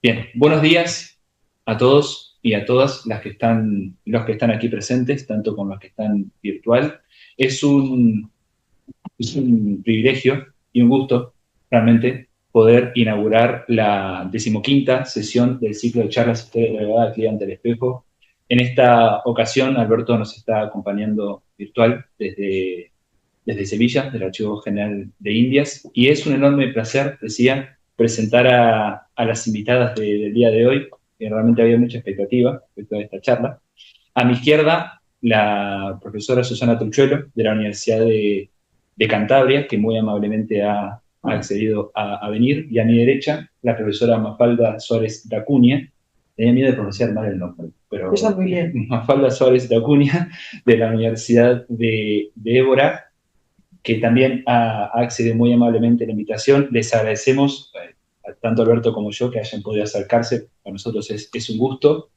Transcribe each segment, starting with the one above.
Bien, buenos días a todos y a todas los que están aquí presentes, tanto como los que están virtual. Es un, es un privilegio y un gusto realmente poder inaugurar la 15ª sesión del ciclo de charlas Historia de la Gravedad aquí ante el espejo. En esta ocasión, Alberto nos está acompañando virtual desde Sevilla, del Archivo General de Indias, y es un enorme placer, decía, presentar a las invitadas del día de hoy, que realmente había mucha expectativa respecto a esta charla. A mi izquierda, la profesora Susana Truchuelo, de la Universidad de Cantabria, que muy amablemente ha accedido a venir, y a mi derecha, la profesora Mafalda Suárez de Acuña. Tenía miedo de pronunciar mal el nombre, pero Está muy bien. Mafalda Suárez de Acuña, de la Universidad de Évora, que también ha accedido muy amablemente a la invitación. Les agradecemos, tanto Alberto como yo, que hayan podido acercarse. Para nosotros es un gusto.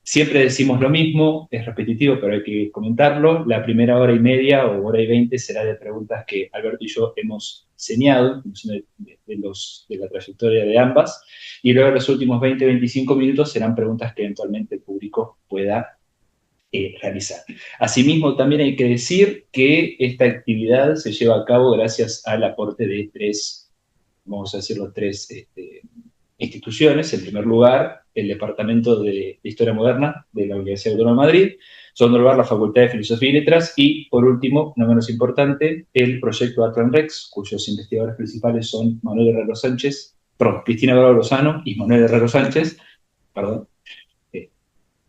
Siempre decimos lo mismo, es repetitivo, pero hay que comentarlo. La primera hora y media o hora y 20 será de preguntas que Alberto y yo hemos señalado en función de la trayectoria de ambas. Y luego los últimos 20-25 minutos serán preguntas que eventualmente el público pueda realizar. Asimismo, también hay que decir que esta actividad se lleva a cabo gracias al aporte de tres, vamos a decirlo, tres instituciones. En primer lugar, el Departamento de Historia Moderna de la Universidad Autónoma de Madrid, en segundo lugar, la Facultad de Filosofía y Letras, y por último, no menos importante, el proyecto Atlan Rex, cuyos investigadores principales son Manuel Herrero Sánchez, perdón, Cristina Bravo Lozano y Manuel Herrero Sánchez, perdón,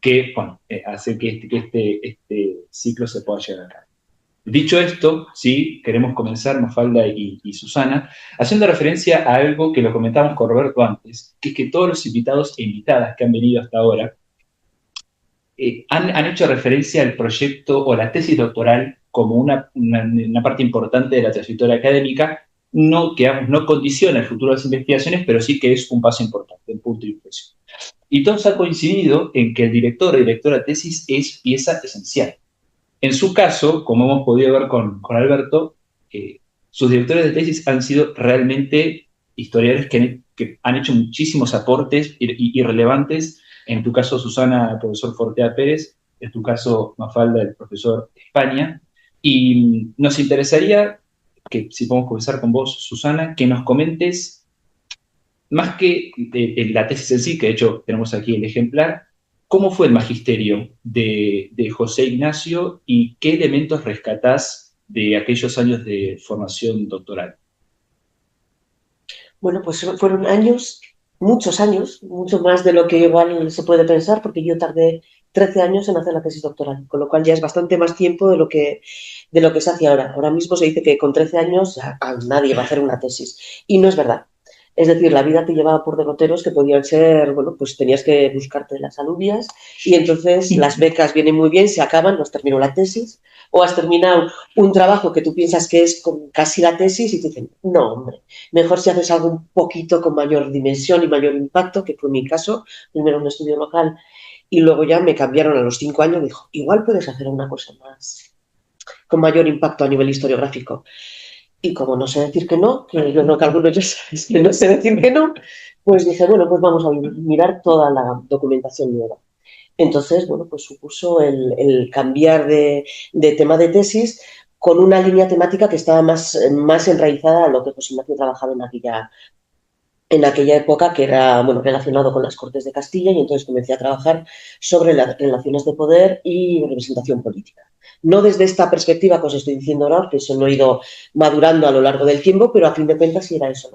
que bueno, hace que este ciclo se pueda llevar a cabo. Dicho esto, sí, queremos comenzar, Mafalda y Susana, haciendo referencia a algo que lo comentamos con Roberto antes, que es que todos los invitados e invitadas que han venido hasta ahora han hecho referencia al proyecto o la tesis doctoral como una parte importante de la trayectoria académica, no, que no condiciona el futuro de las investigaciones, pero sí que es un paso importante, un punto de inflexión. Y todos han coincidido en que el director o directora de tesis es pieza esencial. En su caso, como hemos podido ver con Alberto, sus directores de tesis han sido realmente historiadores que han hecho muchísimos aportes irrelevantes. En tu caso, Susana, el profesor Fortea Pérez; en tu caso, Mafalda, el profesor España. Y nos interesaría que, si podemos comenzar con vos, Susana, que nos comentes, más que la tesis en sí, que de hecho tenemos aquí el ejemplar, ¿cómo fue el magisterio de José Ignacio y qué elementos rescatás de aquellos años de formación doctoral? Bueno, pues fueron años, mucho más de lo que igual se puede pensar, porque yo tardé 13 años en hacer la tesis doctoral, con lo cual ya es bastante más tiempo de lo que se hace ahora. Ahora mismo se dice que con 13 años ya nadie va a hacer una tesis, y no es verdad. Es decir, la vida te llevaba por derroteros que podían ser, bueno, pues tenías que buscarte las alubias y entonces las becas vienen muy bien, se acaban, no has terminado la tesis, o has terminado un trabajo que tú piensas que es casi la tesis y te dicen, no, hombre, mejor si haces algo un poquito con mayor dimensión y mayor impacto, que fue mi caso, primero un estudio local y luego ya me cambiaron a los 5 años, dijo, igual puedes hacer una cosa más, con mayor impacto a nivel historiográfico. Y como no sé decir que no, que yo no que algunos ya sabes que no sé decir que no, pues dije, bueno, pues vamos a mirar toda la documentación nueva. Entonces, bueno, pues supuso el cambiar de tema de tesis con una línea temática que estaba más enraizada a lo que José Ignacio trabajaba en aquella época, que era bueno, relacionado con las Cortes de Castilla, y entonces comencé a trabajar sobre las relaciones de poder y representación política. No desde esta perspectiva que os estoy diciendo ahora, que eso no he ido madurando a lo largo del tiempo, pero a fin de cuentas sí era eso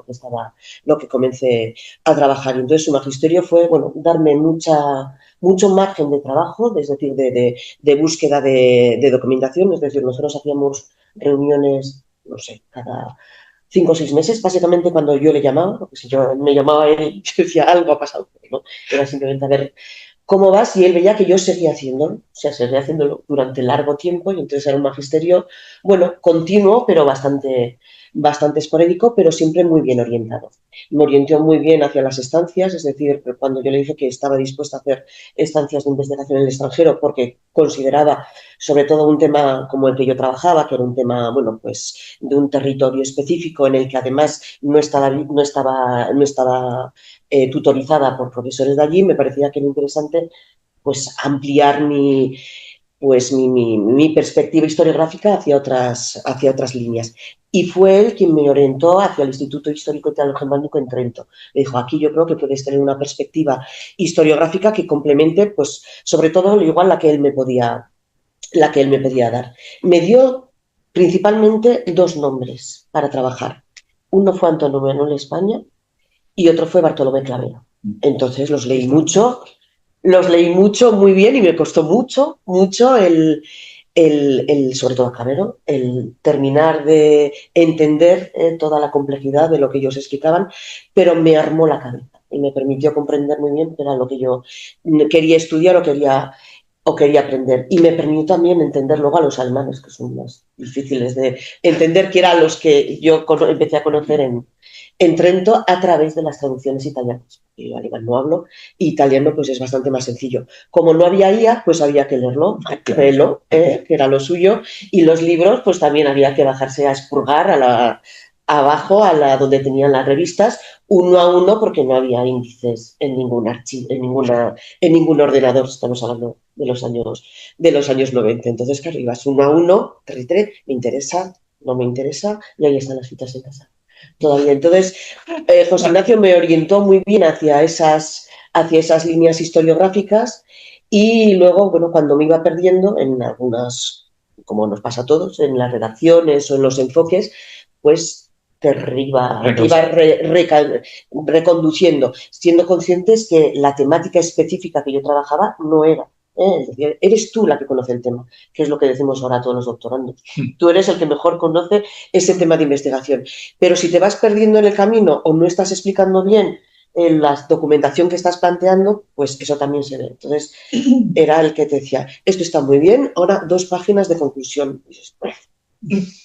lo que comencé a trabajar. Y entonces su magisterio fue, bueno, darme mucho margen de trabajo, es decir, de búsqueda de documentación, es decir, nosotros hacíamos reuniones, no sé, cada 5 o 6 meses, básicamente cuando yo le llamaba, porque si yo me llamaba él, yo decía, algo ha pasado, ¿no? Era simplemente a ver cómo vas, y él veía que yo seguía haciéndolo, o sea, seguía haciéndolo durante largo tiempo, y entonces era un magisterio, bueno, continuo, pero bastante esporádico, pero siempre muy bien orientado. Me orientó muy bien hacia las estancias, es decir, cuando yo le dije que estaba dispuesta a hacer estancias de investigación en el extranjero, porque consideraba, sobre todo un tema como el que yo trabajaba, que era un tema, bueno, pues de un territorio específico en el que además no estaba tutorizada por profesores de allí, me parecía que era interesante pues ampliar mi perspectiva historiográfica hacia otras líneas. Y fue él quien me orientó hacia el Instituto Histórico Italo-Germánico en Trento. Me dijo, aquí yo creo que puedes tener una perspectiva historiográfica que complemente, pues, sobre todo igual la que él me podía dar. Me dio principalmente dos nombres para trabajar. Uno fue Antonio Manuel España y otro fue Bartolomé Clavero. Entonces los leí mucho, muy bien, y me costó mucho, mucho sobre todo a Clavero, el terminar de entender toda la complejidad de lo que ellos explicaban, pero me armó la cabeza y me permitió comprender muy bien qué era lo que yo quería estudiar o quería aprender. Y me permitió también entender luego a los alemanes, que son más difíciles de entender, que eran los que yo empecé a conocer en Trento a través de las traducciones italianas. Yo alemán no hablo, italiano pues es bastante más sencillo. Como no había IA, pues había que leerlo, que era lo suyo, y los libros pues también había que bajarse a expurgar abajo, donde tenían las revistas, uno a uno, porque no había índices en ningún archivo, en ningún ordenador. Estamos hablando de los años 90. Entonces, claro, ibas uno a uno, me interesa, no me interesa, y ahí están las citas en casa todavía. Entonces, José Ignacio me orientó muy bien hacia esas líneas historiográficas, y luego, bueno, cuando me iba perdiendo en algunas, como nos pasa a todos, en las redacciones o en los enfoques, pues te iba reconduciendo, siendo conscientes que la temática específica que yo trabajaba no era. Es decir, eres tú la que conoce el tema, que es lo que decimos ahora a todos los doctorandos. Tú eres el que mejor conoce ese tema de investigación. Pero si te vas perdiendo en el camino o no estás explicando bien la documentación que estás planteando, pues eso también se ve. Entonces, era el que te decía, esto está muy bien, ahora 2 páginas de conclusión. Y dices,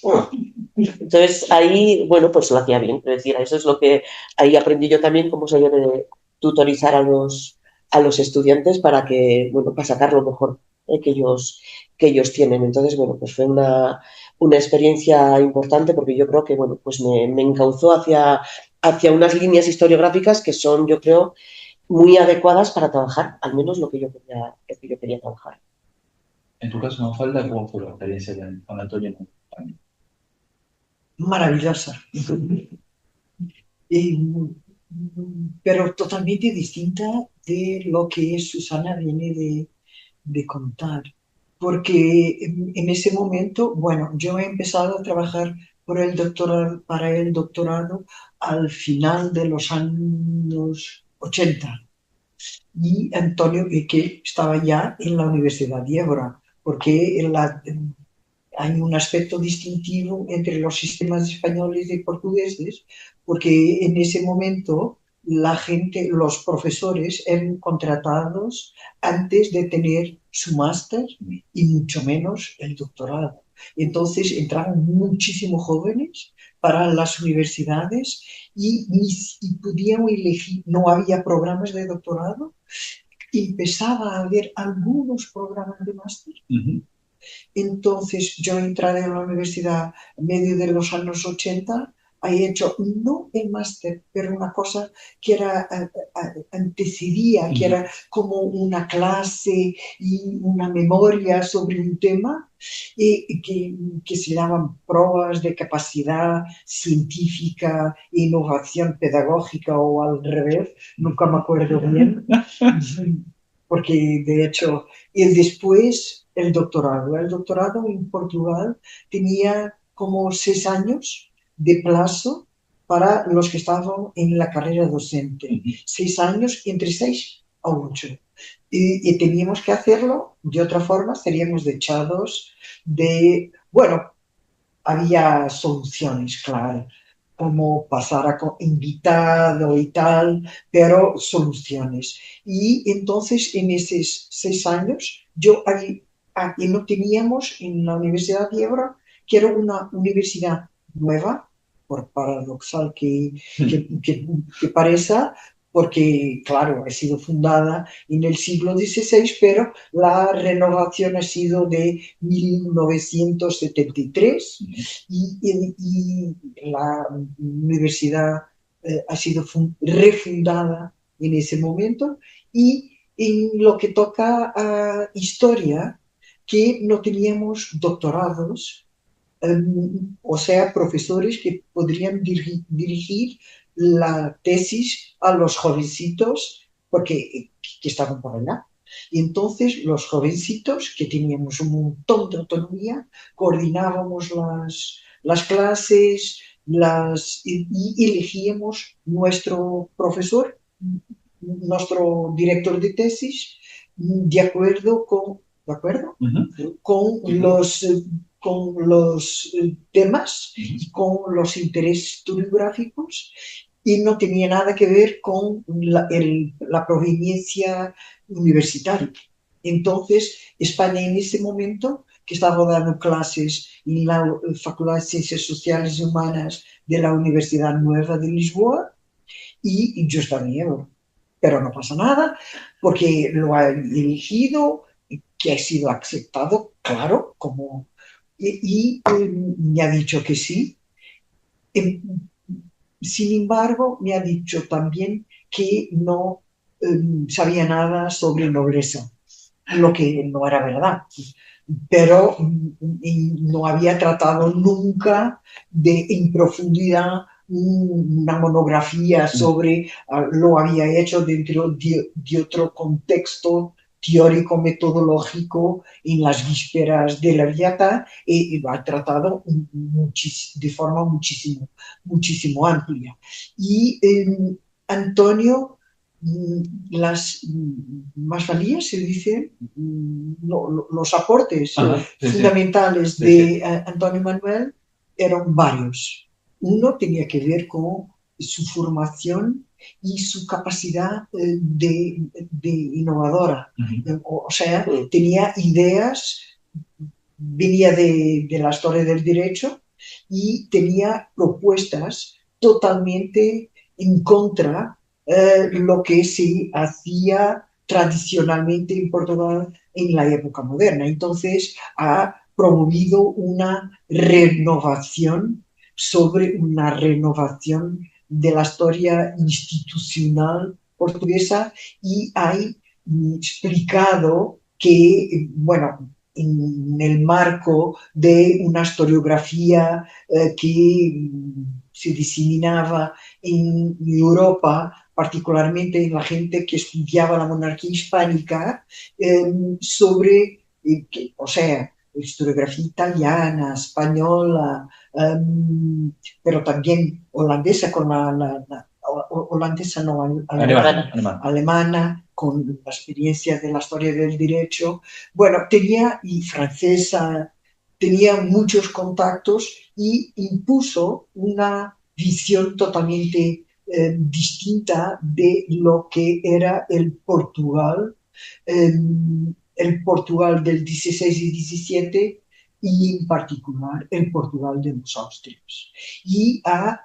bueno. Entonces, ahí, bueno, pues lo hacía bien. Es decir, eso es lo que ahí aprendí yo también, cómo se debe de tutorizar a los estudiantes bueno, para sacar lo mejor que ellos tienen. Entonces, bueno, pues fue una experiencia importante, porque yo creo que, bueno, pues me encauzó hacia unas líneas historiográficas que son, yo creo, muy adecuadas para trabajar, al menos lo que yo quería trabajar. En tu caso, Mafalda, ¿cómo fue la experiencia con Antonio en España? Maravillosa. Eh, pero totalmente distinta de lo que Susana viene de contar. Porque en ese momento, bueno, yo he empezado a trabajar para el doctorado al final de los años 80, y Antonio, que estaba ya en la Universidad de Évora, porque hay un aspecto distintivo entre los sistemas españoles y portugueses, porque en ese momento la gente, los profesores eran contratados antes de tener su máster y mucho menos el doctorado. Entonces entraron muchísimos jóvenes para las universidades, y podían elegir, no había programas de doctorado, empezaba a haber algunos programas de máster. Entonces yo entré en la universidad en medio de los años 80, he hecho no el máster, pero una cosa que era antecedía, que era como una clase y una memoria sobre un tema, y que se llaman pruebas de capacidad científica e innovación pedagógica, o al revés, nunca me acuerdo bien, porque de hecho, y después el doctorado. El doctorado en Portugal tenía como 6 años de plazo para los que estaban en la carrera docente. 6 años, entre 6 a 8. Y teníamos que hacerlo de otra forma, seríamos echados bueno, había soluciones, claro, como pasar a invitado y tal, pero soluciones. Y entonces en esos 6 años, aquí no teníamos en la Universidad de Évora, que era una universidad nueva, por paradoxal que parezca, porque, claro, ha sido fundada en el siglo XVI, pero la renovación ha sido de 1973 y la universidad ha sido refundada en ese momento. Y en lo que toca a historia, que no teníamos doctorados, o sea, profesores que podrían dirigir la tesis a los jovencitos que estaban por allá. Y entonces los jovencitos, que teníamos un montón de autonomía, coordinábamos las clases y elegíamos nuestro profesor, nuestro director de tesis, ¿de acuerdo? Con los temas y con los intereses historiográficos, y no tenía nada que ver con la proveniencia universitaria. Entonces, España en ese momento, que estaba dando clases en la Facultad de Ciencias Sociales y Humanas de la Universidad Nueva de Lisboa, y yo estaba en Évora. Pero no pasa nada, porque lo ha elegido, que ha sido aceptado, claro, me ha dicho que sí. Sin embargo, me ha dicho también que no sabía nada sobre nobleza, lo que no era verdad, pero no había tratado nunca en profundidad una monografía sobre, lo había hecho dentro de otro contexto teórico-metodológico en las vísperas de la Viata, y lo ha tratado de forma muchísimo amplia. Y Antonio, las más-valías, se dice, los aportes fundamentales de Antonio Manuel eran varios. Uno tenía que ver con su formación y su capacidad de innovadora. O sea, tenía ideas, venía de la historia del derecho y tenía propuestas totalmente en contra lo que se hacía tradicionalmente en Portugal en la época moderna. Entonces ha promovido una renovación de la historia institucional portuguesa, y ha explicado que, bueno, en el marco de una historiografía que se diseminaba en Europa, particularmente en la gente que estudiaba la monarquía hispánica, o sea, historiografía italiana, española, pero también holandesa, holandesa no, alemana, con la experiencia de la historia del derecho, bueno, y francesa, tenía muchos contactos y impuso una visión totalmente distinta de lo que era el Portugal del 16 y 17, y en particular el Portugal de los Austrias. Y ha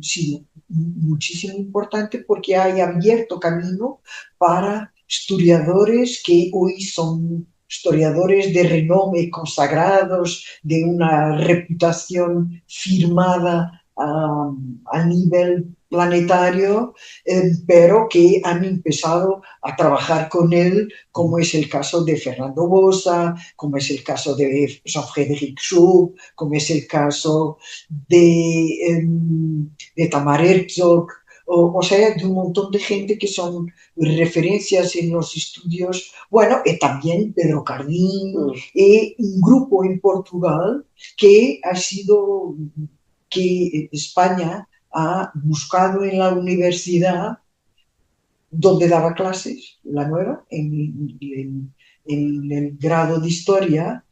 sido muchísimo importante porque ha abierto camino para historiadores que hoy son historiadores de renombre, consagrados, de una reputación firmada a nivel planetario, pero que han empezado a trabajar con él, como es el caso de Fernando Bossa, como es el caso de Jean-Frédéric Schub, como es el caso de Tamar Herzog, o sea, de un montón de gente que son referencias en los estudios, bueno, y también Pedro Cardín, y un grupo en Portugal que ha sido, que España ha buscado en la universidad donde daba clases, la Nueva, en el grado de Historia,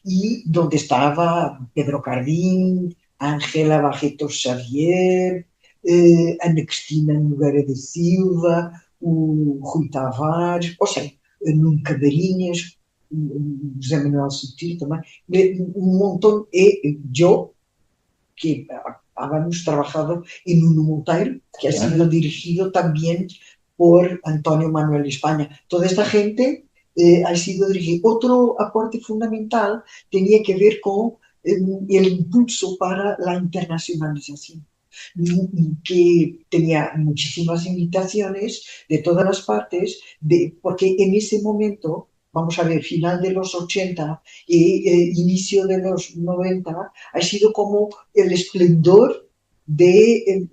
y donde estaba Pedro Cardín, Ángela Barreto Xavier, Ana Cristina Nogueira de Silva, o Rui Tavares, o seja, Nuno Cadarinhas, José Manuel Sutil também, un montón, y yo, que habíamos trabajado en un hotel que ha sido dirigido también por Antonio Manuel España. Toda esta gente ha sido dirigida. Otro aporte fundamental tenía que ver con el impulso para la internacionalización, que tenía muchísimas invitaciones de todas las partes, porque en ese momento, vamos a ver, final de los 80 y inicio de los 90, ha sido como el esplendor de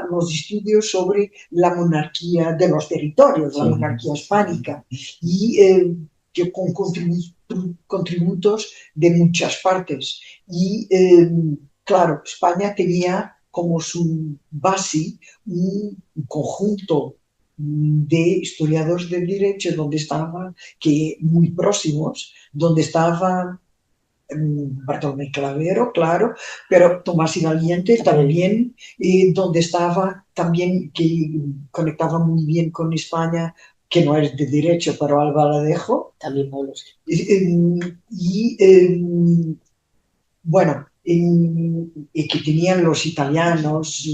los estudios sobre la monarquía de los territorios, la monarquía hispánica, y que con contributos de muchas partes. Y claro, España tenía como su base un conjunto de historiadores del derecho donde estaban, que muy próximos, donde estaban Bartolomé Clavero, claro, pero Tomás y Valiente también, donde estaba también, que conectaba muy bien con España, que no es de derecho, pero Alba Aladejo. También Pablo. Bueno, que tenían los italianos,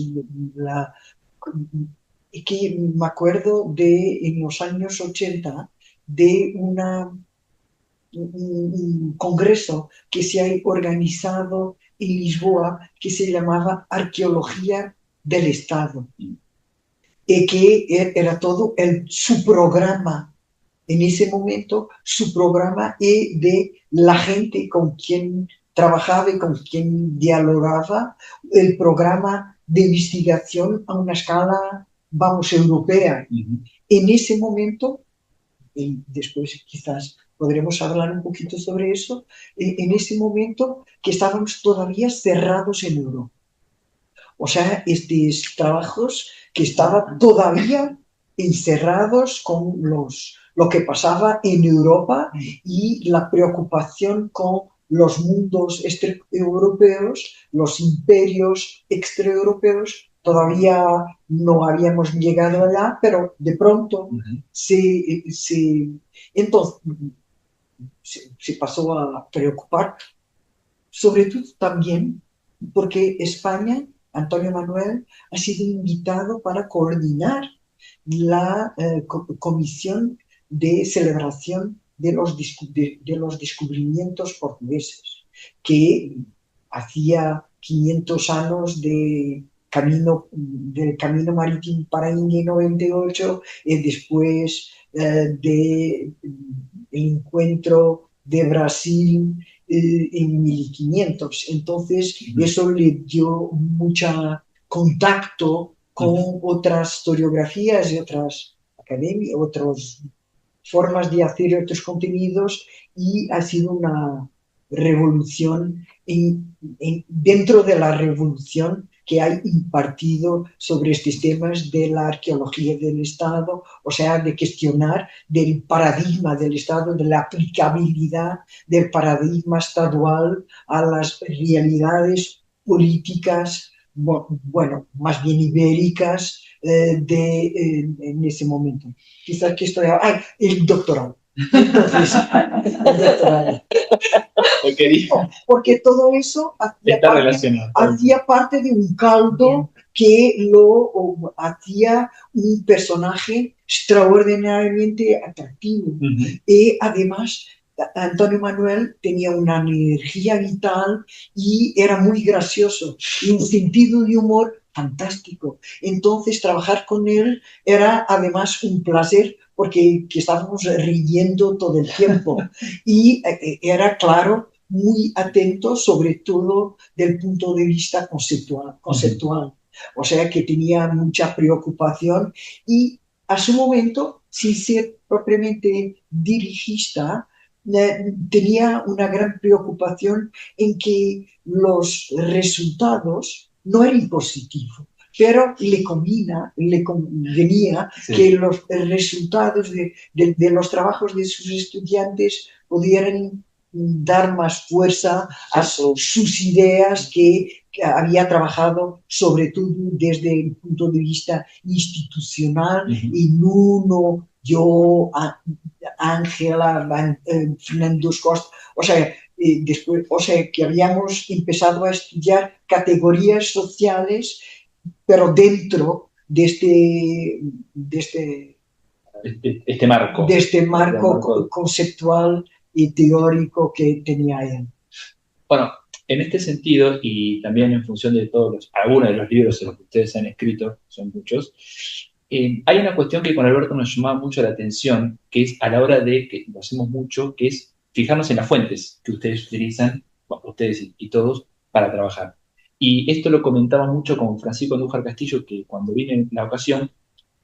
que me acuerdo en los años 80 de un congreso que se ha organizado en Lisboa que se llamaba Arqueología del Estado, que era todo su programa. En ese momento, su programa de la gente con quien trabajaba y con quien dialogaba, el programa de investigación a una escala, vamos, europea. En ese momento, y después quizás podremos hablar un poquito sobre eso, en ese momento que estábamos todavía cerrados en Europa. O sea, estos trabajos que estaban todavía encerrados con lo que pasaba en Europa y la preocupación con los mundos extraeuropeos, los imperios extraeuropeos. Todavía no habíamos llegado allá, pero de pronto entonces, se pasó a preocupar, sobre todo también porque España, Antonio Manuel, ha sido invitado para coordinar la comisión de celebración de los descubrimientos portugueses, que hacía 500 años del camino marítimo para India en 98, después del encuentro de Brasil en 1500. Entonces, eso le dio mucho contacto con otras historiografías y otras academias, otras formas de hacer otros contenidos, y ha sido una revolución dentro de la revolución que hay impartido sobre estos temas de la arqueología del Estado, o sea, de cuestionar del paradigma del Estado, de la aplicabilidad del paradigma estadual a las realidades políticas, bueno, más bien ibéricas en ese momento. Quizás que estoy... el doctorado. Entonces, el doctorado. Porque todo eso hacía parte de un caldo que lo hacía un personaje extraordinariamente atractivo. Y además, Antonio Manuel tenía una energía vital y era muy gracioso y un sentido de humor fantástico. Entonces, trabajar con él era además un placer, porque estábamos riendo todo el tiempo y era, claro, muy atento, sobre todo del punto de vista conceptual. O sea, que tenía mucha preocupación y a su momento, sin ser propiamente dirigista, tenía una gran preocupación en que los resultados no eran positivos, pero le convenía que los resultados de los trabajos de sus estudiantes pudieran dar más fuerza a sus ideas que había trabajado sobre todo desde el punto de vista institucional, y Nuno, yo, Ángela, Fernando Costa, o sea, después, o sea, que habíamos empezado a estudiar categorías sociales, pero dentro marco. de este marco conceptual y teórico que tenía él. Bueno, en este sentido, y también en función de algunos de los libros en los que ustedes han escrito, son muchos, hay una cuestión que con Alberto nos llamaba mucho la atención, que es a la hora de, que lo hacemos mucho, que es fijarnos en las fuentes que ustedes utilizan, bueno, ustedes y todos, para trabajar. Y esto lo comentaba mucho con Francisco Andújar Castillo, que cuando vine en la ocasión,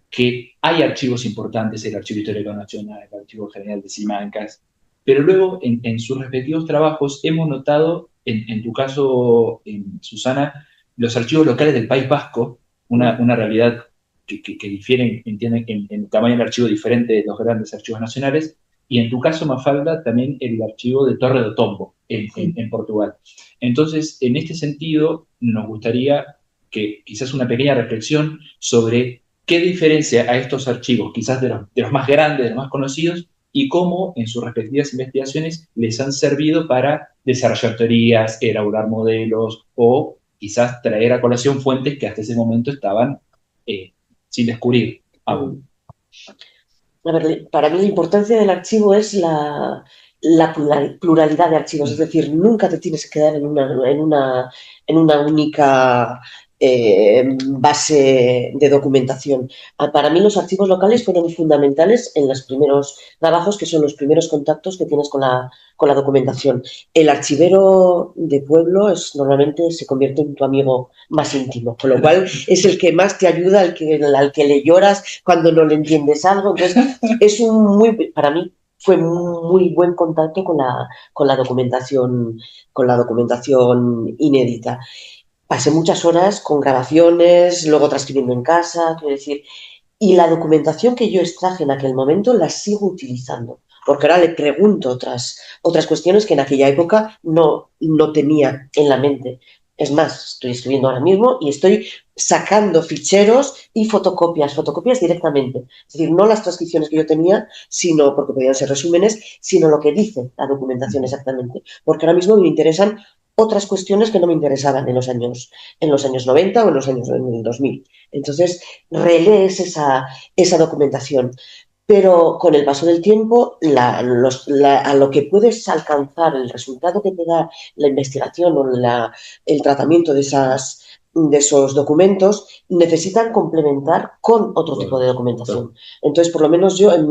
que hay archivos importantes, el Archivo Histórico Nacional, el Archivo General de Simancas, pero luego en sus respectivos trabajos hemos notado, en tu caso, Susana, los archivos locales del País Vasco, una realidad que difieren, entienden, en tamaño del archivo diferente de los grandes archivos nacionales, y en tu caso, Mafalda, también el archivo de Torre do Tombo, en Portugal. Entonces, en este sentido, nos gustaría que quizás una pequeña reflexión sobre qué diferencia a estos archivos, quizás de los más grandes, de los más conocidos, y cómo en sus respectivas investigaciones les han servido para desarrollar teorías, elaborar modelos o quizás traer a colación fuentes que hasta ese momento estaban sin descubrir aún. A ver, para mí la importancia del archivo es la pluralidad de archivos, es decir, nunca te tienes que quedar en una única base de documentación. Para mí los archivos locales fueron fundamentales en los primeros trabajos, que son los primeros contactos que tienes con la documentación. El archivero de pueblo normalmente se convierte en tu amigo más íntimo, con lo cual es el que más te ayuda, al que le lloras cuando no le entiendes algo. Entonces, para mí fue un muy buen contacto con la documentación inédita. Pasé muchas horas con grabaciones, luego transcribiendo en casa, quiero decir, y la documentación que yo extraje en aquel momento la sigo utilizando, porque ahora le pregunto otras cuestiones que en aquella época no tenía en la mente. Es más, estoy escribiendo ahora mismo y estoy sacando ficheros y fotocopias directamente. Es decir, no las transcripciones que yo tenía, sino porque podían ser resúmenes, sino lo que dice la documentación exactamente. Porque ahora mismo me interesan otras cuestiones que no me interesaban en los años 90 o en los años 2000. Entonces, relees esa documentación. Pero con el paso del tiempo, a lo que puedes alcanzar, el resultado que te da la investigación o el tratamiento de esos documentos, necesitan complementar con otro tipo de documentación. Entonces, por lo menos yo en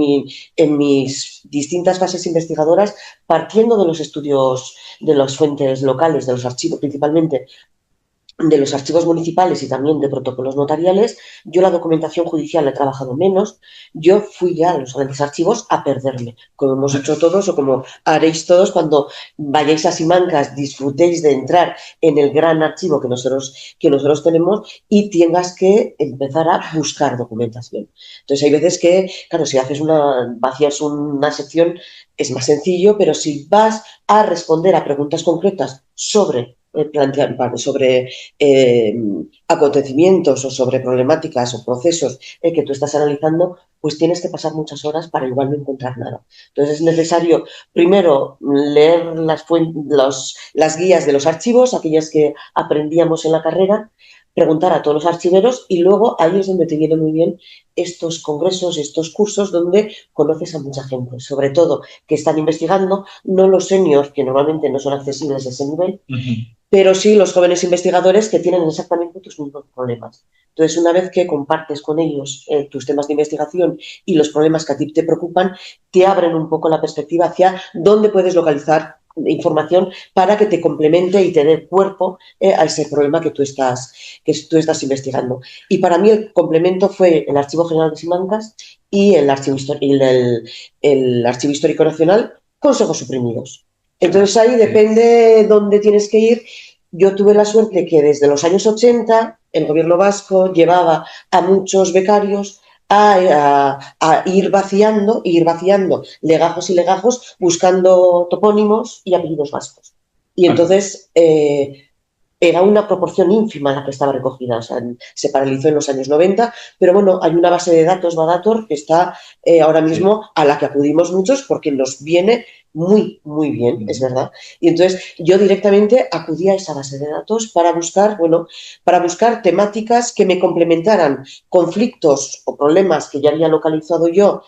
mis distintas fases investigadoras, partiendo de los estudios de las fuentes locales, de los archivos principalmente, de los archivos municipales y también de protocolos notariales, yo la documentación judicial he trabajado menos, yo fui ya a los grandes archivos a perderme, como hemos hecho todos o como haréis todos cuando vayáis a Simancas, disfrutéis de entrar en el gran archivo que nosotros tenemos y tengas que empezar a buscar documentación. Entonces hay veces que, claro, si vacías una sección es más sencillo, pero si vas a responder a preguntas concretas sobre acontecimientos o sobre problemáticas o procesos que tú estás analizando, pues tienes que pasar muchas horas para igual no encontrar nada. Entonces es necesario primero leer las guías de los archivos, aquellas que aprendíamos en la carrera, preguntar a todos los archiveros y luego ahí es donde te vienen muy bien estos congresos, estos cursos donde conoces a mucha gente, sobre todo que están investigando, no los seniors, que normalmente no son accesibles a ese nivel, pero sí los jóvenes investigadores que tienen exactamente tus mismos problemas. Entonces, una vez que compartes con ellos tus temas de investigación y los problemas que a ti te preocupan, te abren un poco la perspectiva hacia dónde puedes localizar información para que te complemente y te dé cuerpo a ese problema que tú estás investigando. Y para mí el complemento fue el Archivo General de Simancas y el Archivo Histórico Nacional, consejos suprimidos. Entonces ahí depende dónde tienes que ir. Yo tuve la suerte que desde los años 80 el gobierno vasco llevaba a muchos becarios a ir vaciando legajos y legajos buscando topónimos y apellidos vascos. Y entonces era una proporción ínfima la que estaba recogida, o sea, se paralizó en los años 90, pero bueno, hay una base de datos, Badator, que está ahora mismo a la que acudimos muchos porque nos viene muy, muy bien, es verdad. Y entonces yo directamente acudí a esa base de datos para buscar, bueno, para buscar temáticas que me complementaran conflictos o problemas que ya había localizado yo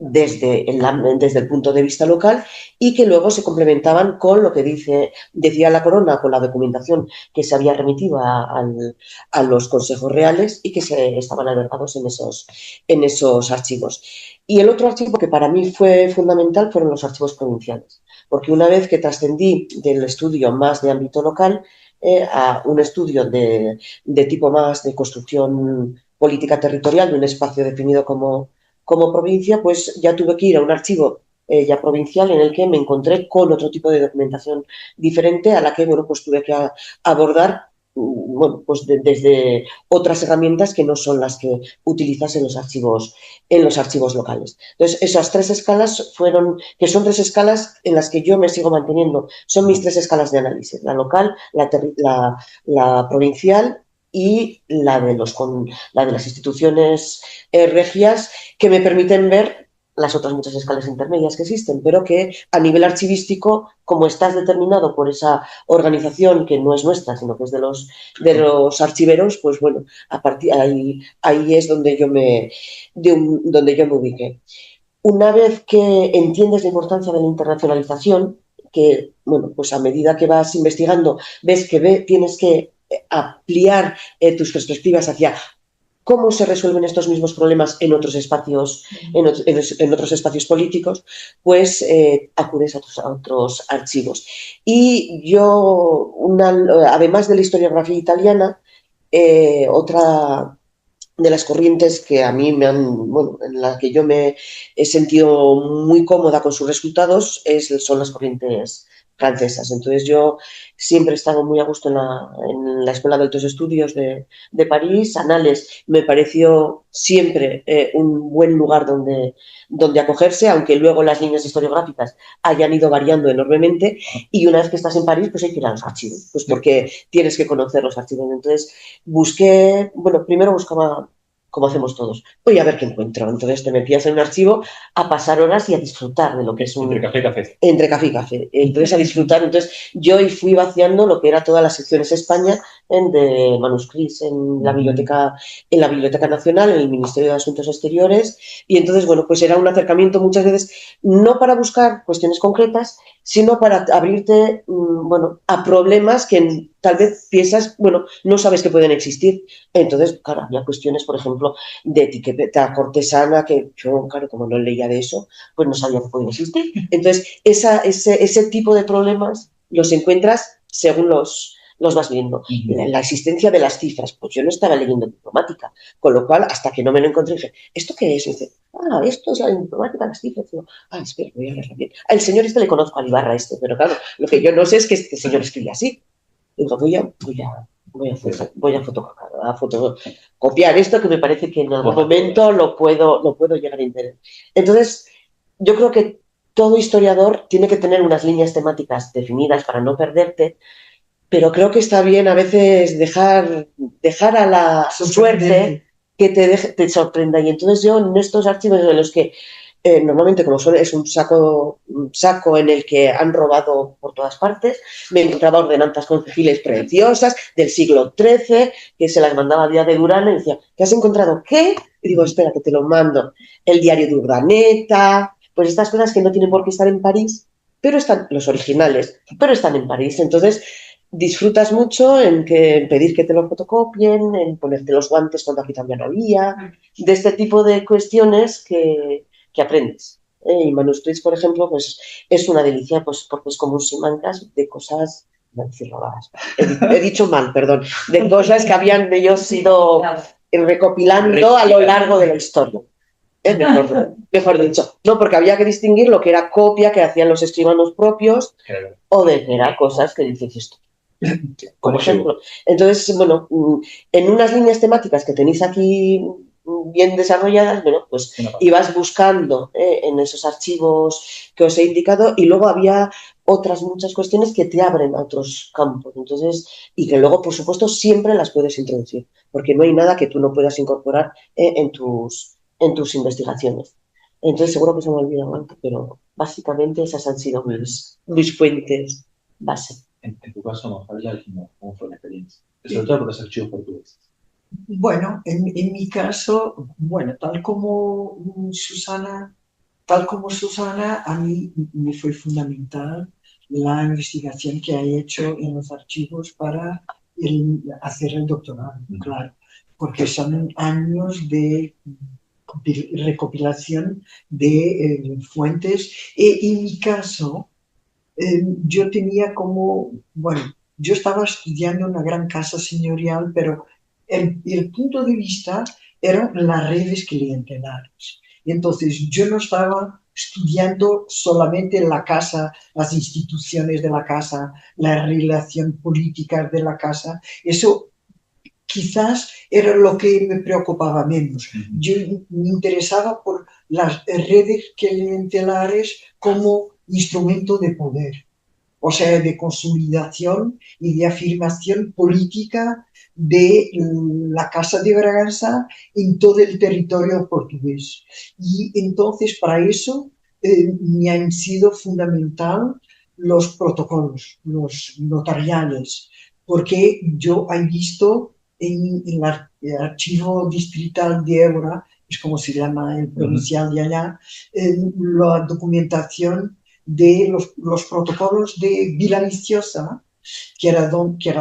desde el punto de vista local y que luego se complementaban con lo que decía la Corona, con la documentación que se había remitido a los consejos reales y que estaban albergados en esos archivos. Y el otro archivo que para mí fue fundamental fueron los archivos provinciales, porque una vez que trascendí del estudio más de ámbito local a un estudio de tipo más de construcción política territorial de un espacio definido como provincia, pues ya tuve que ir a un archivo ya provincial en el que me encontré con otro tipo de documentación diferente a la que, bueno, pues tuve que abordar bueno, pues desde otras herramientas que no son las que utilizas en los archivos locales. Entonces, esas 3 escalas que son 3 escalas en las que yo me sigo manteniendo. Son mis 3 escalas de análisis, la local, la provincial y la de las instituciones regias, que me permiten ver las otras muchas escalas intermedias que existen, pero que a nivel archivístico, como estás determinado por esa organización que no es nuestra, sino que es de los archiveros, pues bueno, a partir ahí es donde yo me ubiqué. Una vez que entiendes la importancia de la internacionalización, que, bueno, pues a medida que vas investigando, ves que tienes que ampliar tus perspectivas hacia cómo se resuelven estos mismos problemas en otros espacios, en otros espacios políticos, pues acudes a otros archivos. Y yo, además de la historiografía italiana, otra de las corrientes que a mí bueno, en la que yo me he sentido muy cómoda con sus resultados son las corrientes francesas. Entonces yo siempre he estado muy a gusto en la Escuela de Altos Estudios de París. Annales me pareció siempre un buen lugar donde acogerse, aunque luego las líneas historiográficas hayan ido variando enormemente, y una vez que estás en París, pues hay que ir a los archivos, pues porque tienes que conocer los archivos. Entonces primero buscaba, como hacemos todos, voy a ver qué encuentro. Entonces te metías en un archivo a pasar horas y a disfrutar de lo que es Entre café y café. Entre café y café. Entonces a disfrutar. Entonces yo fui vaciando lo que era todas las secciones España de manuscrits en la Biblioteca Nacional, en el Ministerio de Asuntos Exteriores, y entonces, bueno, pues era un acercamiento muchas veces no para buscar cuestiones concretas, sino para abrirte, bueno, a problemas que tal vez piensas, bueno, no sabes que pueden existir. Entonces, claro, había cuestiones, por ejemplo, de etiqueta cortesana, que yo, claro, como no leía de eso, pues no sabía que podían existir. Entonces, ese tipo de problemas los encuentras según los vas viendo. La existencia de las cifras, pues yo no estaba leyendo diplomática, con lo cual, hasta que no me lo encontré, dije, ¿esto qué es? Y dice, esto es la diplomática, las cifras. Y digo, espera, voy a verlo bien. El señor le conozco al Ibarra pero claro, lo que yo no sé es que este señor escribe así. Digo, voy a fotocopiar esto, que me parece que en algún momento lo puedo llegar a entender. Entonces, yo creo que todo historiador tiene que tener unas líneas temáticas definidas para no perderte, pero creo que está bien a veces dejar a la suerte que te sorprenda. Y entonces yo en estos archivos en los que normalmente, como es un saco en el que han robado por todas partes, me encontraba ordenanzas concejiles preciosas del siglo XIII, que se las mandaba a Díaz de Durán y decía, ¿qué has encontrado? ¿Qué? Y digo, espera, que te lo mando. El diario de Urdaneta, pues estas cosas que no tienen por qué estar en París, pero están, los originales, pero están en París. Entonces, disfrutas mucho en pedir que te lo fotocopien, en ponerte los guantes cuando aquí también había, de este tipo de cuestiones que aprendes. Y manuscrits, por ejemplo, pues es una delicia, pues porque es como un simancas de cosas, no decirlo raras, he dicho mal, perdón, de cosas que habían ellos ido recopilando a lo largo de la historia. Mejor dicho, no, porque había que distinguir lo que era copia que hacían los escribanos propios, claro, o de que eran cosas que dices esto. Por ejemplo. Entonces, bueno, en unas líneas temáticas que tenéis aquí bien desarrolladas, bueno, pues ibas buscando en esos archivos que os he indicado, y luego había otras muchas cuestiones que te abren a otros campos. Entonces, y que luego, por supuesto, siempre las puedes introducir, porque no hay nada que tú no puedas incorporar en tus investigaciones. Entonces seguro que se me ha olvidado algo, pero básicamente esas han sido mis fuentes base. En tu caso, Mafalda, ¿cómo fue la experiencia? Sobre todo por los archivos portugueses. Bueno, en mi caso, bueno, tal como Susana, a mí me fue fundamental la investigación que ha hecho en los archivos para hacer el doctorado, claro, porque son años de recopilación de fuentes. En mi caso, yo tenía como, bueno, yo estaba estudiando en una gran casa señorial, pero el punto de vista eran las redes clientelares. Entonces, yo no estaba estudiando solamente la casa, las instituciones de la casa, la relación política de la casa. Eso quizás era lo que me preocupaba menos. Yo me interesaba por las redes clientelares como instrumento de poder, o sea, de consolidación y de afirmación política de la Casa de Braganza en todo el territorio portugués. Y entonces, para eso, me han sido fundamental los protocolos, los notariales, porque yo he visto en el archivo distrital de Évora, es como se llama el provincial de allá, la documentación de los protocolos de Villaviciosa, que era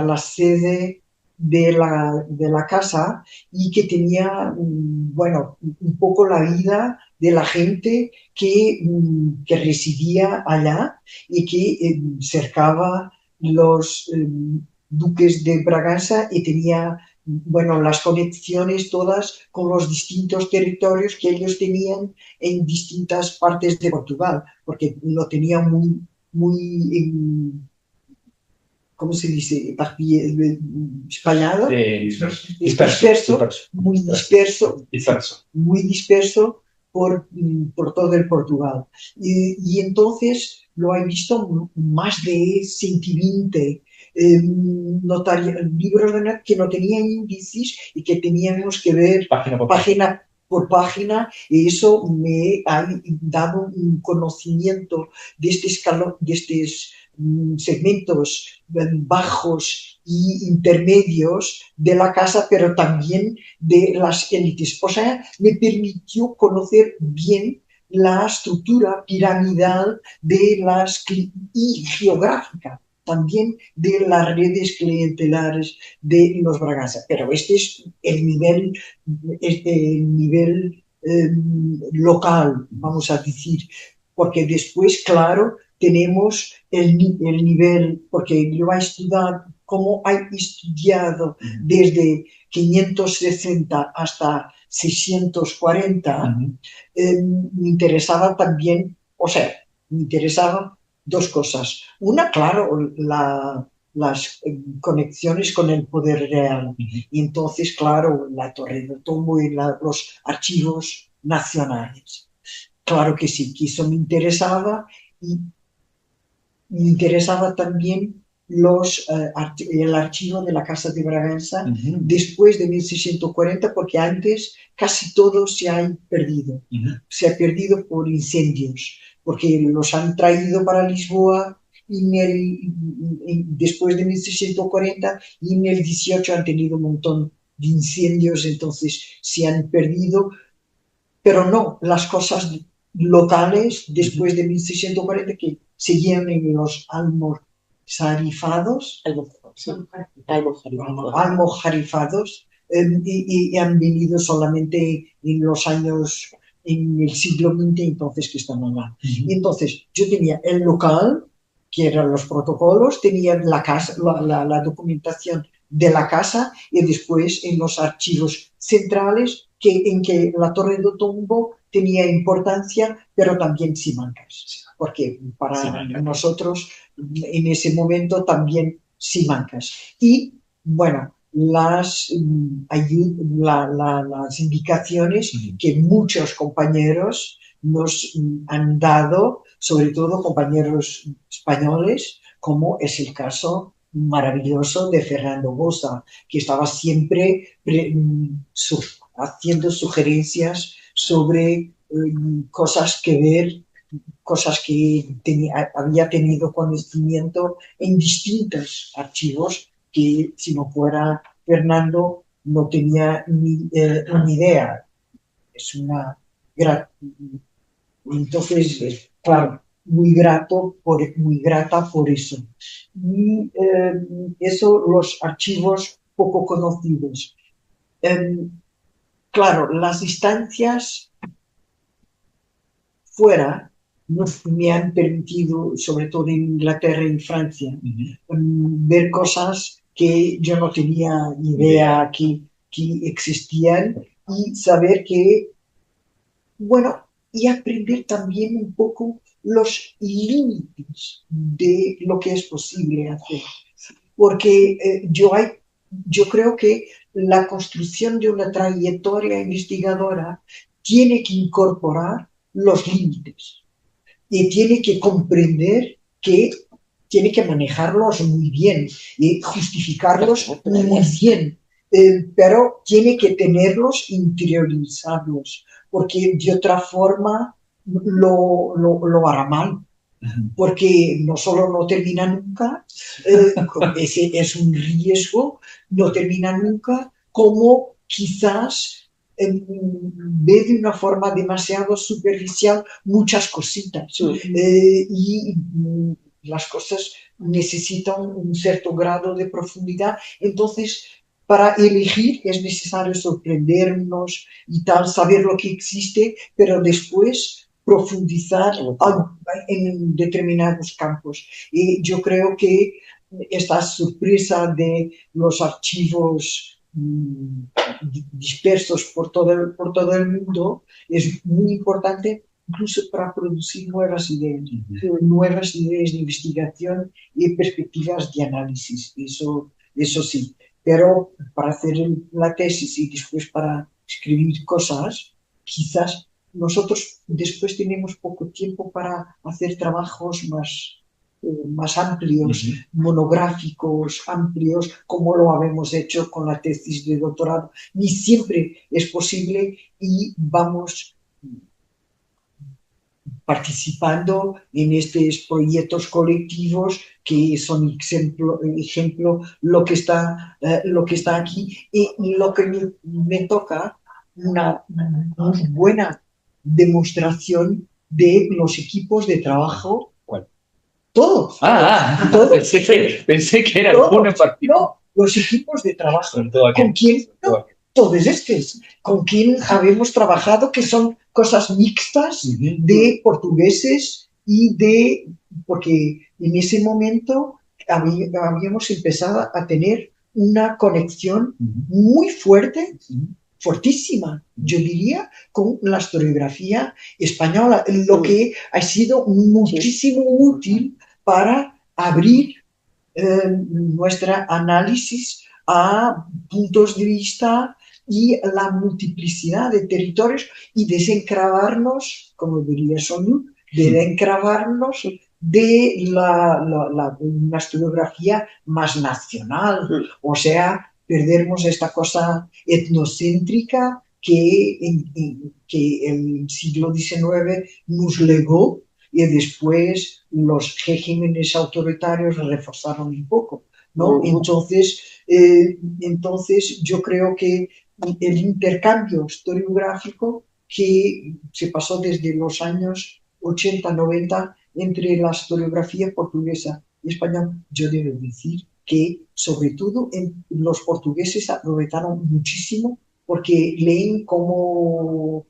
la sede de la casa y que tenía, bueno, un poco la vida de la gente que residía allá y que cercaba los duques de Braganza y tenía, bueno, las conexiones todas con los distintos territorios que ellos tenían en distintas partes de Portugal, porque lo tenían muy ¿cómo se dice? Espallado, muy disperso por todo el Portugal. Y entonces lo he visto más de 120 libros que no tenían índices y que teníamos que ver página por página, y eso me ha dado un conocimiento de estos segmentos bajos y intermedios de la casa, pero también de las élites. O sea, me permitió conocer bien la estructura piramidal y geográfica también de las redes clientelares de los Braganza. Pero este es el nivel local, vamos a decir, porque después, claro, tenemos el nivel, porque yo he estudiado, como he estudiado desde 560 hasta 640, me interesaba también, o sea, me interesaban dos cosas. Una, claro, las conexiones con el poder real. Y entonces, claro, la Torre del Tombo y los archivos nacionales. Claro que sí, que eso me interesaba, y me interesaba también el archivo de la Casa de Braganza después de 1640, porque antes casi todo se ha perdido. Se ha perdido por incendios, porque los han traído para Lisboa después de 1640, y en el 18 han tenido un montón de incendios, entonces se han perdido, pero no las cosas locales después de 1640 que seguían en los almojarifados, y han venido solamente en los años, en el siglo XX, entonces que están allá. Y entonces yo tenía el local, que eran los protocolos, tenía la casa, la documentación de la casa, y después en los archivos centrales, en que la Torre do Tombo tenía importancia, pero también Simancas, porque para nosotros en ese momento también Simancas. Y bueno, las indicaciones que muchos compañeros nos han dado, sobre todo compañeros españoles, como es el caso maravilloso de Fernando Bosa, que estaba siempre haciendo sugerencias sobre cosas que ver, cosas que había tenido conocimiento en distintos archivos que si no fuera Fernando no tenía ni idea. Es una entonces, claro, muy grata por eso. Y eso, los archivos poco conocidos. Claro, las instancias fuera me han permitido, sobre todo en Inglaterra y en Francia, ver cosas que yo no tenía idea que existían y saber que, bueno, y aprender también un poco los límites de lo que es posible hacer. Porque yo creo que la construcción de una trayectoria investigadora tiene que incorporar los límites y tiene que comprender que tiene que manejarlos muy bien y justificarlos muy bien, pero tiene que tenerlos interiorizados, porque de otra forma lo hará mal. Porque no solo no termina nunca, ese es un riesgo, no termina nunca, como quizás ve de una forma demasiado superficial muchas cositas. Y las cosas necesitan un cierto grado de profundidad. Entonces, para elegir es necesario sorprendernos y tal, saber lo que existe, pero después profundizar en determinados campos. Y yo creo que esta sorpresa de los archivos dispersos por todo el mundo es muy importante, incluso para producir nuevas ideas de investigación y perspectivas de análisis. Eso sí. Pero para hacer la tesis y después para escribir cosas, quizás nosotros después tenemos poco tiempo para hacer trabajos más amplios, monográficos, amplios, como lo habíamos hecho con la tesis de doctorado. Ni siempre es posible y vamos participando en estos proyectos colectivos que son ejemplo lo que está aquí y lo que me toca una muy buena demostración de los equipos de trabajo. ¿Cuál? Todos. Todos. Pensé que era alguno en particular. No, los equipos de trabajo. ¿Con quién? No, todos estos. Con quien habíamos trabajado, que son cosas mixtas de portugueses y porque en ese momento habíamos empezado a tener una conexión muy fuerte, fortísima, yo diría, con la historiografía española, lo que ha sido muchísimo útil para abrir nuestro análisis a puntos de vista y la multiplicidad de territorios y desencravarnos, como diría Soñu, desencravarnos de una historiografía más nacional, o sea, perdernos esta cosa etnocéntrica que el siglo XIX nos legó y después los regímenes autoritarios reforzaron un poco, ¿no? Entonces yo creo que el intercambio historiográfico que se pasó desde los años 80-90 entre la historiografía portuguesa y española, yo debo decir que sobre todo los portugueses aprovecharon muchísimo porque leen como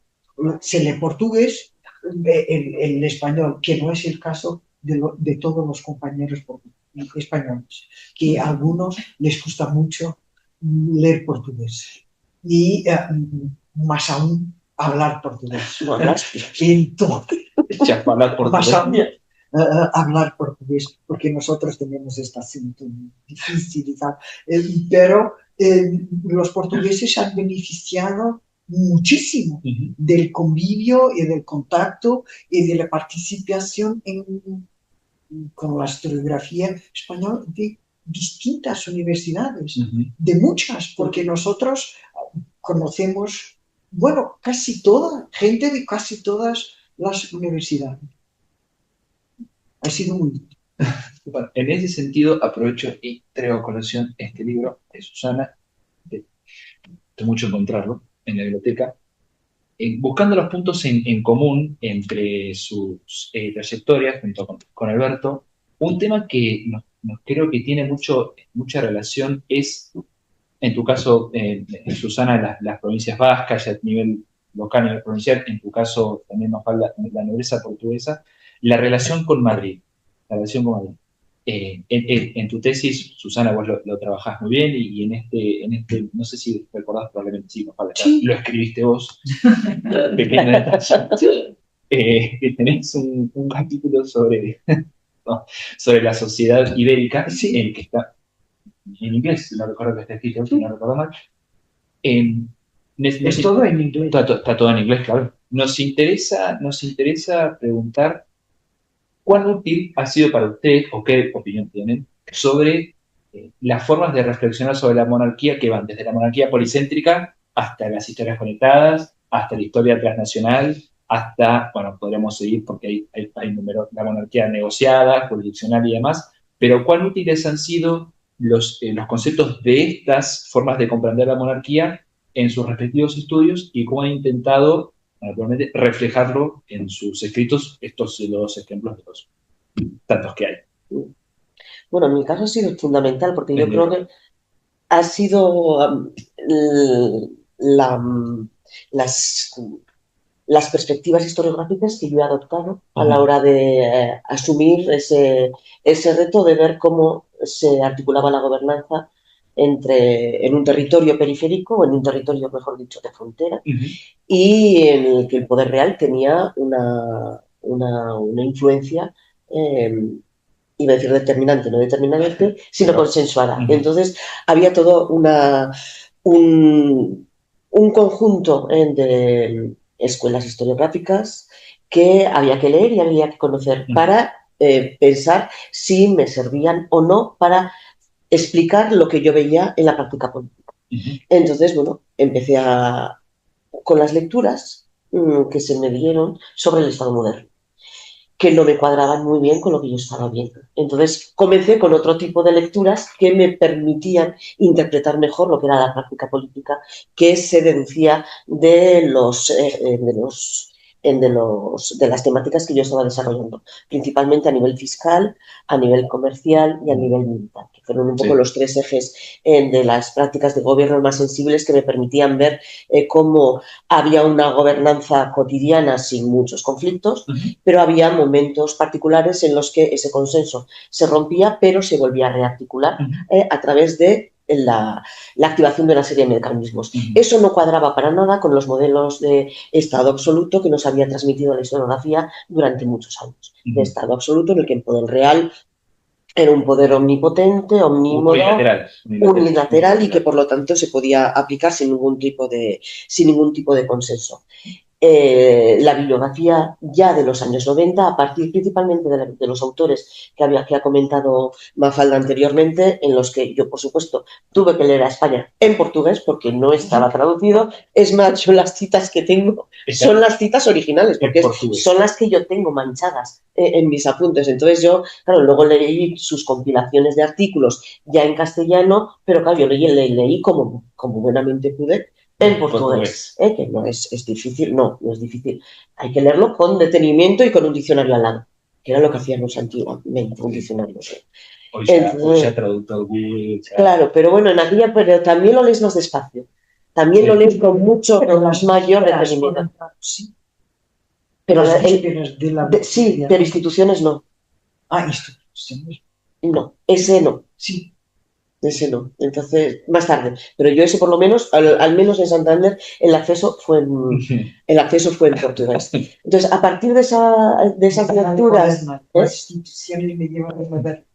se lee portugués el español, que no es el caso de todos los compañeros españoles, que a algunos les gusta mucho leer portugués y más aún hablar portugués. Entonces, más aún hablar portugués, porque nosotros tenemos este acento difícil y tal. Pero los portugueses han beneficiado muchísimo del convivio y del contacto y de la participación con la historiografía española de distintas universidades, de muchas, porque nosotros conocemos bueno, casi toda, gente de casi todas las universidades. Ha sido muy... Bueno, en ese sentido, aprovecho y traigo a colación este libro de Susana, que es mucho encontrarlo en la biblioteca, buscando los puntos en común entre sus trayectorias junto con Alberto. Un tema que creo que tiene mucha relación es, en tu caso, Susana, las provincias vascas, ya a nivel local, a nivel provincial, en tu caso también nos habla la nobleza portuguesa, la relación con Madrid. La relación con Madrid. En tu tesis, Susana, vos lo trabajás muy bien y no sé si recordás, probablemente sí, Mafalda, Sí. lo escribiste vos, pequeño detalle. Que tenés un capítulo no, sobre la sociedad ibérica, Sí. en que está en inglés, si no recuerdo que está escrito, si no recuerdo mal. Es todo en inglés. Está todo en inglés, claro. Nos interesa preguntar cuán útil ha sido para usted o qué opinión tienen sobre las formas de reflexionar sobre la monarquía que van desde la monarquía policéntrica hasta las historias conectadas, hasta la historia transnacional, hasta, bueno, podríamos seguir porque hay números, la monarquía negociada, jurisdiccional y demás, pero cuán útiles han sido los conceptos de estas formas de comprender la monarquía en sus respectivos estudios y cómo han intentado naturalmente reflejarlo en sus escritos, estos dos ejemplos de los tantos que hay. Bueno, en mi caso ha sido fundamental porque yo creo que ha sido la, las perspectivas historiográficas que yo he adoptado a la hora de asumir ese reto de ver cómo se articulaba la gobernanza en un territorio periférico, o en un territorio, mejor dicho, de frontera, y en el que el poder real tenía una influencia, iba a decir determinante, no determinante, sino consensuada. Entonces, había todo un conjunto de escuelas historiográficas que había que leer y había que conocer para pensar si me servían o no para explicar lo que yo veía en la práctica política. Entonces, bueno, empecé con las lecturas que se me dieron sobre el Estado moderno, que no me cuadraban muy bien con lo que yo estaba viendo. Entonces comencé con otro tipo de lecturas que me permitían interpretar mejor lo que era la práctica política, que se deducía de las temáticas que yo estaba desarrollando, principalmente a nivel fiscal, a nivel comercial y a nivel militar, que fueron un poco los tres ejes de las prácticas de gobierno más sensibles que me permitían ver cómo había una gobernanza cotidiana sin muchos conflictos, pero había momentos particulares en los que ese consenso se rompía, pero se volvía a rearticular a través de la activación de una serie de mecanismos. Eso no cuadraba para nada con los modelos de Estado absoluto que nos había transmitido la historiografía durante muchos años. De Estado absoluto en el que el poder real era un poder omnipotente, omnímodo, unilateral y que por lo tanto se podía aplicar sin ningún tipo de consenso. La bibliografía ya de los años 90, a partir principalmente de los autores que ha comentado Mafalda anteriormente, en los que yo, por supuesto, tuve que leer a España en portugués porque no estaba traducido. Es más, yo las citas que tengo son las citas originales, porque son las que yo tengo manchadas en mis apuntes. Entonces yo, claro, luego leí sus compilaciones de artículos ya en castellano, pero claro, yo leí como buenamente pude en portugués, que no es difícil, no es difícil. Hay que leerlo con detenimiento y con un diccionario al lado, que era lo que hacíamos antiguamente, un diccionario. Hoy ya traductor Google. Claro, pero bueno, pero también lo lees más despacio. También lo lees con mucho mayor detenimiento. Sí. Pero sí, pero instituciones no. Ah, instituciones. No, ese no. Sí. Ese no. Entonces, más tarde. Pero yo ese por lo menos, al menos en Santander, el acceso fue en portugués. Entonces, a partir de esas lecturas... Las instituciones medievales modernas.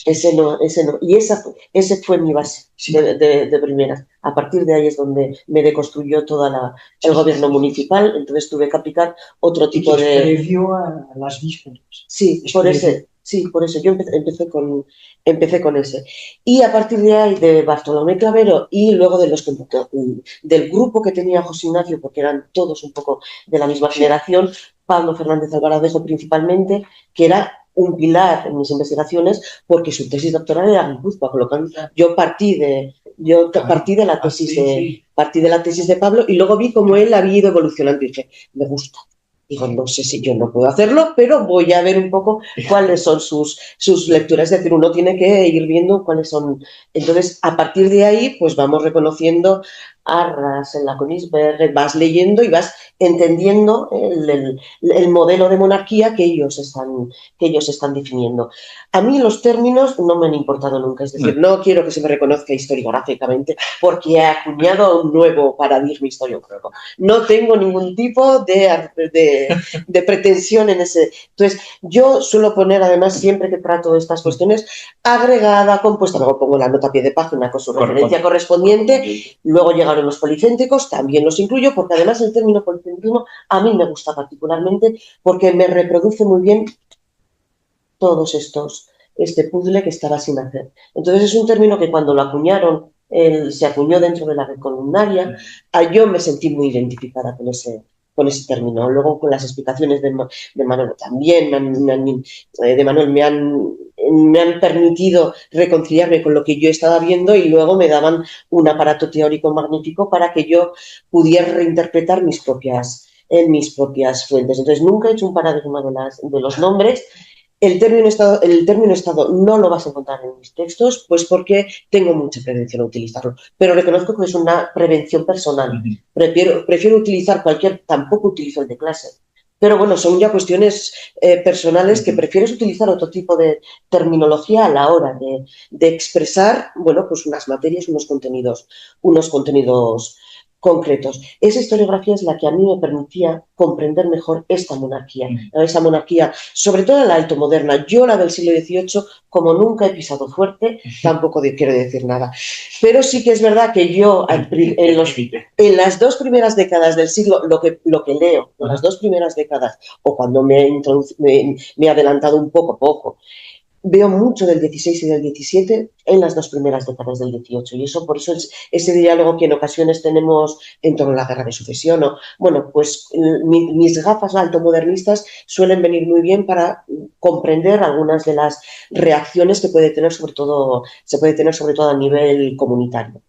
Ese no. Y ese fue mi base de primeras. A partir de ahí es donde me deconstruyó el gobierno municipal, entonces tuve que aplicar otro tipo de... Previo a las vísperas. Sí, por ese... Sí, por eso yo empecé con ese. Y a partir de ahí, de Bartolomé Clavero y luego del grupo que tenía José Ignacio, porque eran todos un poco de la misma generación, Pablo Fernández Alvaradejo principalmente, que era un pilar en mis investigaciones porque su tesis doctoral era en Guipúzcoa, con lo cual yo partí de la tesis de Pablo y luego vi cómo él había ido evolucionando y dije, me gusta. Digo, no sé si yo no puedo hacerlo, pero voy a ver un poco cuáles son sus lecturas. Es decir, uno tiene que ir viendo cuáles son. Entonces, a partir de ahí, pues vamos reconociendo Arras, en la Königsberg, vas leyendo y vas entendiendo el modelo de monarquía que ellos están definiendo. A mí los términos no me han importado nunca, es decir, no quiero que se me reconozca historiográficamente porque he acuñado un nuevo paradigma historiográfico. No tengo ningún tipo de pretensión en ese. Entonces, yo suelo poner, además, siempre que trato estas cuestiones, agregada, compuesta, luego pongo la nota a pie de página con su referencia correspondiente, luego llegaron los policéntricos, también los incluyo, porque además el término policéntrico a mí me gusta particularmente porque me reproduce muy bien todos este puzzle que estaba sin hacer. Entonces es un término que cuando lo acuñaron, se acuñó dentro de la red columnaria, yo me sentí muy identificada con ese término. Luego con las explicaciones de Manuel también, de Manuel me han permitido reconciliarme con lo que yo estaba viendo y luego me daban un aparato teórico magnífico para que yo pudiera reinterpretar mis propias fuentes. Entonces nunca he hecho un paradigma de los nombres. El término Estado no lo vas a encontrar en mis textos, pues porque tengo mucha prevención a utilizarlo. Pero reconozco que es una prevención personal. Prefiero utilizar tampoco utilizo el de clase. Pero bueno, son ya cuestiones personales que prefieres utilizar otro tipo de terminología a la hora de expresar, bueno, pues unas materias, unos contenidos concretos. Esa historiografía es la que a mí me permitía comprender mejor esta monarquía, esa monarquía, sobre todo la alto moderna. Yo la del siglo XVIII, como nunca he pisado fuerte, tampoco quiero decir nada. Pero sí que es verdad que yo en las dos primeras décadas del siglo, lo que leo, en las dos primeras décadas, o cuando me he adelantado un poco, veo mucho del 16 y del 17 en las dos primeras décadas del 18 y por eso es ese diálogo que en ocasiones tenemos en torno a la guerra de sucesión. Bueno, pues mis gafas altomodernistas suelen venir muy bien para comprender algunas de las reacciones que se puede tener sobre todo a nivel comunitario.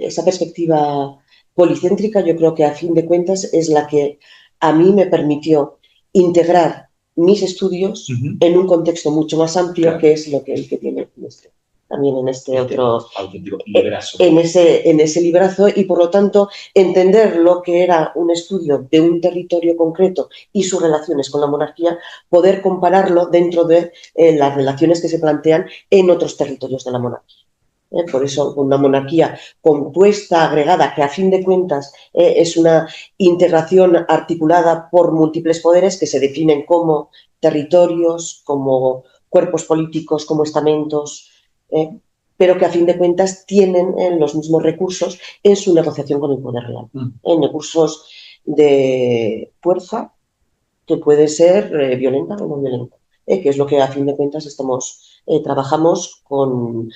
Esa perspectiva policéntrica, yo creo que a fin de cuentas es la que a mí me permitió integrar mis estudios en un contexto mucho más amplio, claro, que es lo que el que tiene también en otro librazo. En ese librazo, y por lo tanto entender lo que era un estudio de un territorio concreto y sus relaciones con la monarquía, poder compararlo dentro de las relaciones que se plantean en otros territorios de la monarquía. Por eso una monarquía compuesta, agregada, que a fin de cuentas es una integración articulada por múltiples poderes que se definen como territorios, como cuerpos políticos, como estamentos, pero que a fin de cuentas tienen los mismos recursos en su negociación con el poder real. En recursos de fuerza, que puede ser violenta o no violenta, que es lo que a fin de cuentas trabajamos cuando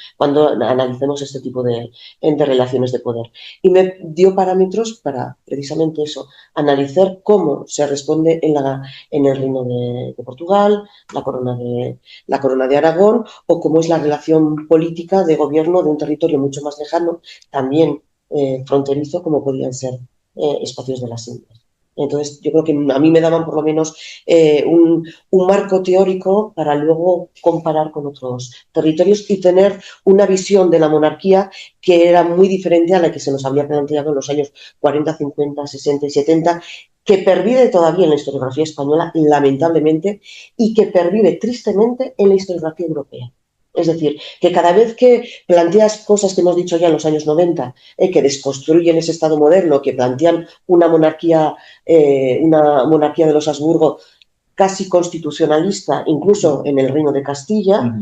analicemos este tipo de relaciones de poder. Y me dio parámetros para precisamente eso, analizar cómo se responde en el Reino de Portugal, la corona de Aragón, o cómo es la relación política de gobierno de un territorio mucho más lejano, también fronterizo, como podían ser espacios de las Indias. Entonces, yo creo que a mí me daban por lo menos un marco teórico para luego comparar con otros territorios y tener una visión de la monarquía que era muy diferente a la que se nos había planteado en los años 40, 50, 60 y 70, que pervive todavía en la historiografía española, lamentablemente, y que pervive tristemente en la historiografía europea. Es decir, que cada vez que planteas cosas que hemos dicho ya en los años 90, que desconstruyen ese Estado moderno, que plantean una monarquía de los Habsburgo casi constitucionalista, incluso en el Reino de Castilla,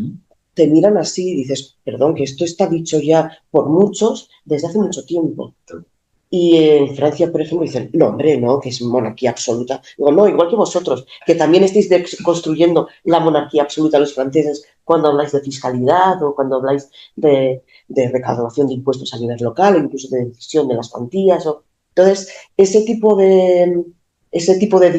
te miran así y dices, perdón, que esto está dicho ya por muchos desde hace mucho tiempo. Y en Francia, por ejemplo, dicen, no, hombre, no, que es monarquía absoluta. Digo, no, igual que vosotros, que también estáis construyendo la monarquía absoluta los franceses cuando habláis de fiscalidad o cuando habláis de recaudación de impuestos a nivel local o incluso de decisión de las cuantías. Entonces, ese tipo de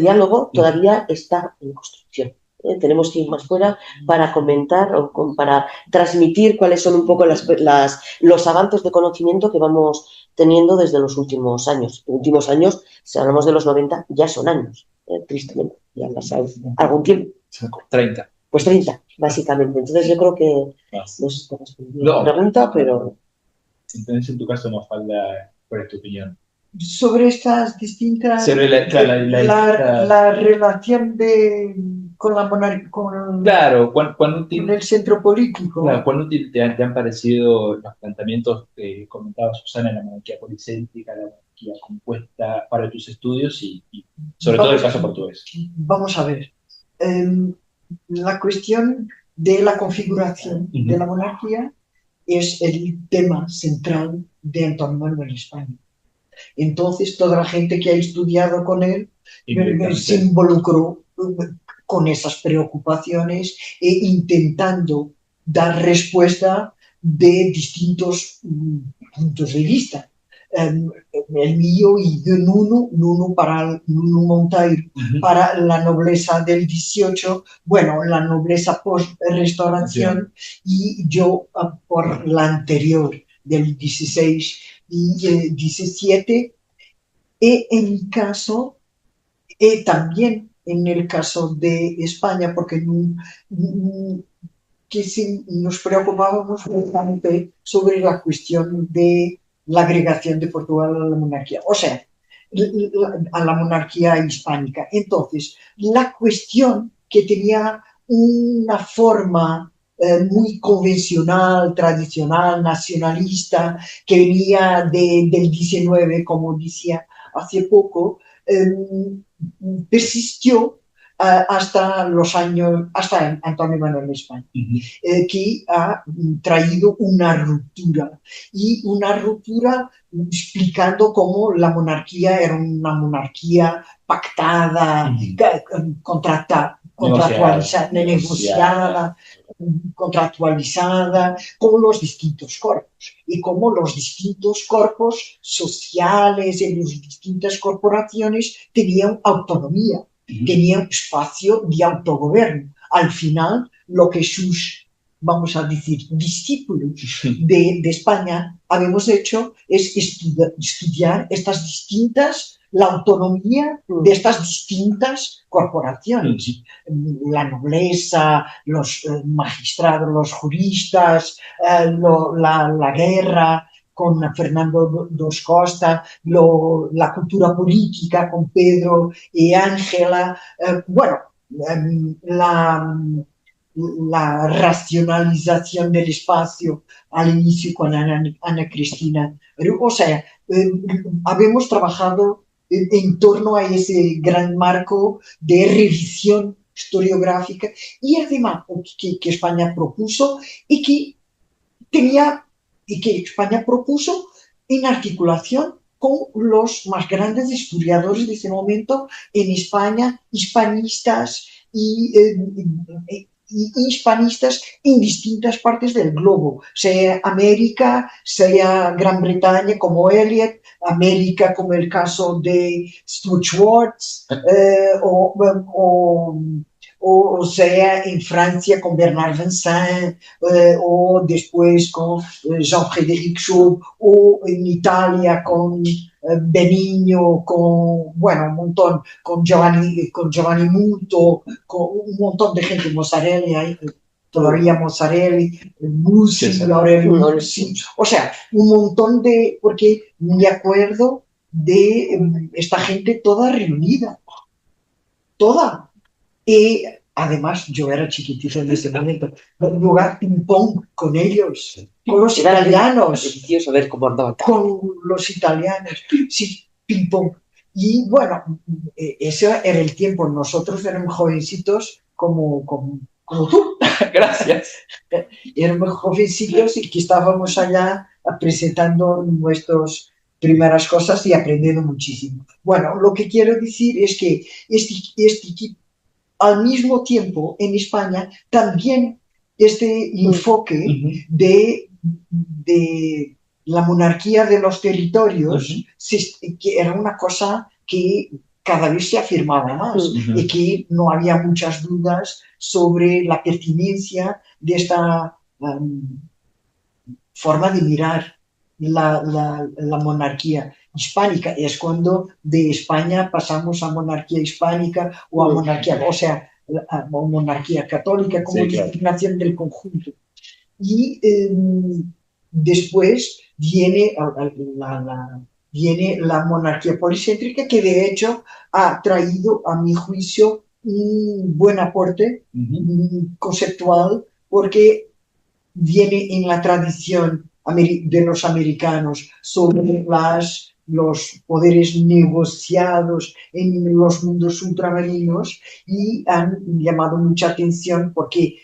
diálogo todavía está en construcción. Tenemos que ir más fuera para comentar o para transmitir cuáles son un poco los avances de conocimiento que vamos teniendo desde los últimos años. Los últimos años, si hablamos de los 90, ya son años, tristemente, ya han pasado algún tiempo. 30. Pues 30, básicamente. Entonces yo creo que no sé si te respondí la pregunta, pero... Entonces, en tu caso, nos falta, ¿cuál es tu opinión? Sobre estas distintas... Sobre la relación con la monarquía, claro, ¿cuán útil, con el centro político. Claro, ¿cuán útil te han parecido los planteamientos que comentaba Susana en la monarquía policéntrica, la monarquía compuesta para tus estudios y sobre todo el caso portugués? Vamos a ver. La cuestión de la configuración de la monarquía es el tema central de Antonio Manuel España. Entonces, toda la gente que ha estudiado con él se involucró con esas preocupaciones e intentando dar respuesta de distintos puntos de vista. El mío y de Nuno para Nuno Monteiro, para la nobleza del 18, bueno, la nobleza post-restauración, y yo por la anterior, del 16 y 17, en mi caso, también en el caso de España, porque que sí, nos preocupábamos bastante sobre la cuestión de la agregación de Portugal a la monarquía, o sea, a la monarquía hispánica. Entonces, la cuestión que tenía una forma muy convencional, tradicional, nacionalista, que venía del 19, como decía hace poco, persistió hasta los años, hasta Antonio Manuel España, que ha traído una ruptura, y una ruptura explicando cómo la monarquía era una monarquía pactada, contractualizada, negociada, contractualizada con los distintos corpos, y cómo los distintos corpos sociales y las distintas corporaciones tenían autonomía, tenían espacio de autogobierno. Al final, lo que sus, vamos a decir, discípulos de España habíamos hecho es estudiar estas distintas, la autonomía de estas distintas corporaciones, la nobleza, los magistrados, los juristas, la guerra con Fernando dos Costa, la cultura política con Pedro y Ángela, la racionalización del espacio al inicio con Ana Cristina. O sea, habíamos trabajado en torno a ese gran marco de revisión historiográfica y además que España propuso y que España propuso en articulación con los más grandes historiadores de ese momento en España, hispanistas y hispanistas en distintas partes del globo, sea América, sea Gran Bretaña como Eliot, América como el caso de Stuart Schwartz, o sea en Francia con Bernard Vincent, o después con Jean-Frédéric Chauve, o en Italia con Benigno, con un montón, con Giovanni Muto, con un montón de gente, Mozzarella, todavía Mozzarella, Musi, Aurelio Musi, o sea, un montón de, porque me acuerdo de esta gente toda reunida, toda. Y además yo era chiquitito en ese momento, jugar ping-pong con ellos, con los italianos. Delicioso ver cómo andaban. Con los italianos, sí, ping-pong. Y bueno, ese era el tiempo. Nosotros éramos jovencitos como tú. Gracias. Éramos jovencitos y que estábamos allá presentando nuestras primeras cosas y aprendiendo muchísimo. Bueno, lo que quiero decir es que este equipo, al mismo tiempo, en España, también este enfoque de la monarquía de los territorios, que era una cosa que cada vez se afirmaba más y que no había muchas dudas sobre la pertinencia de esta forma de mirar la monarquía hispánica. Es cuando de España pasamos a monarquía hispánica o a monarquía, o sea, a monarquía católica como designación del conjunto. Y después viene la monarquía policéntrica, que de hecho ha traído, a mi juicio, un buen aporte conceptual, porque viene en la tradición de los americanos sobre los poderes negociados en los mundos ultramarinos, y han llamado mucha atención porque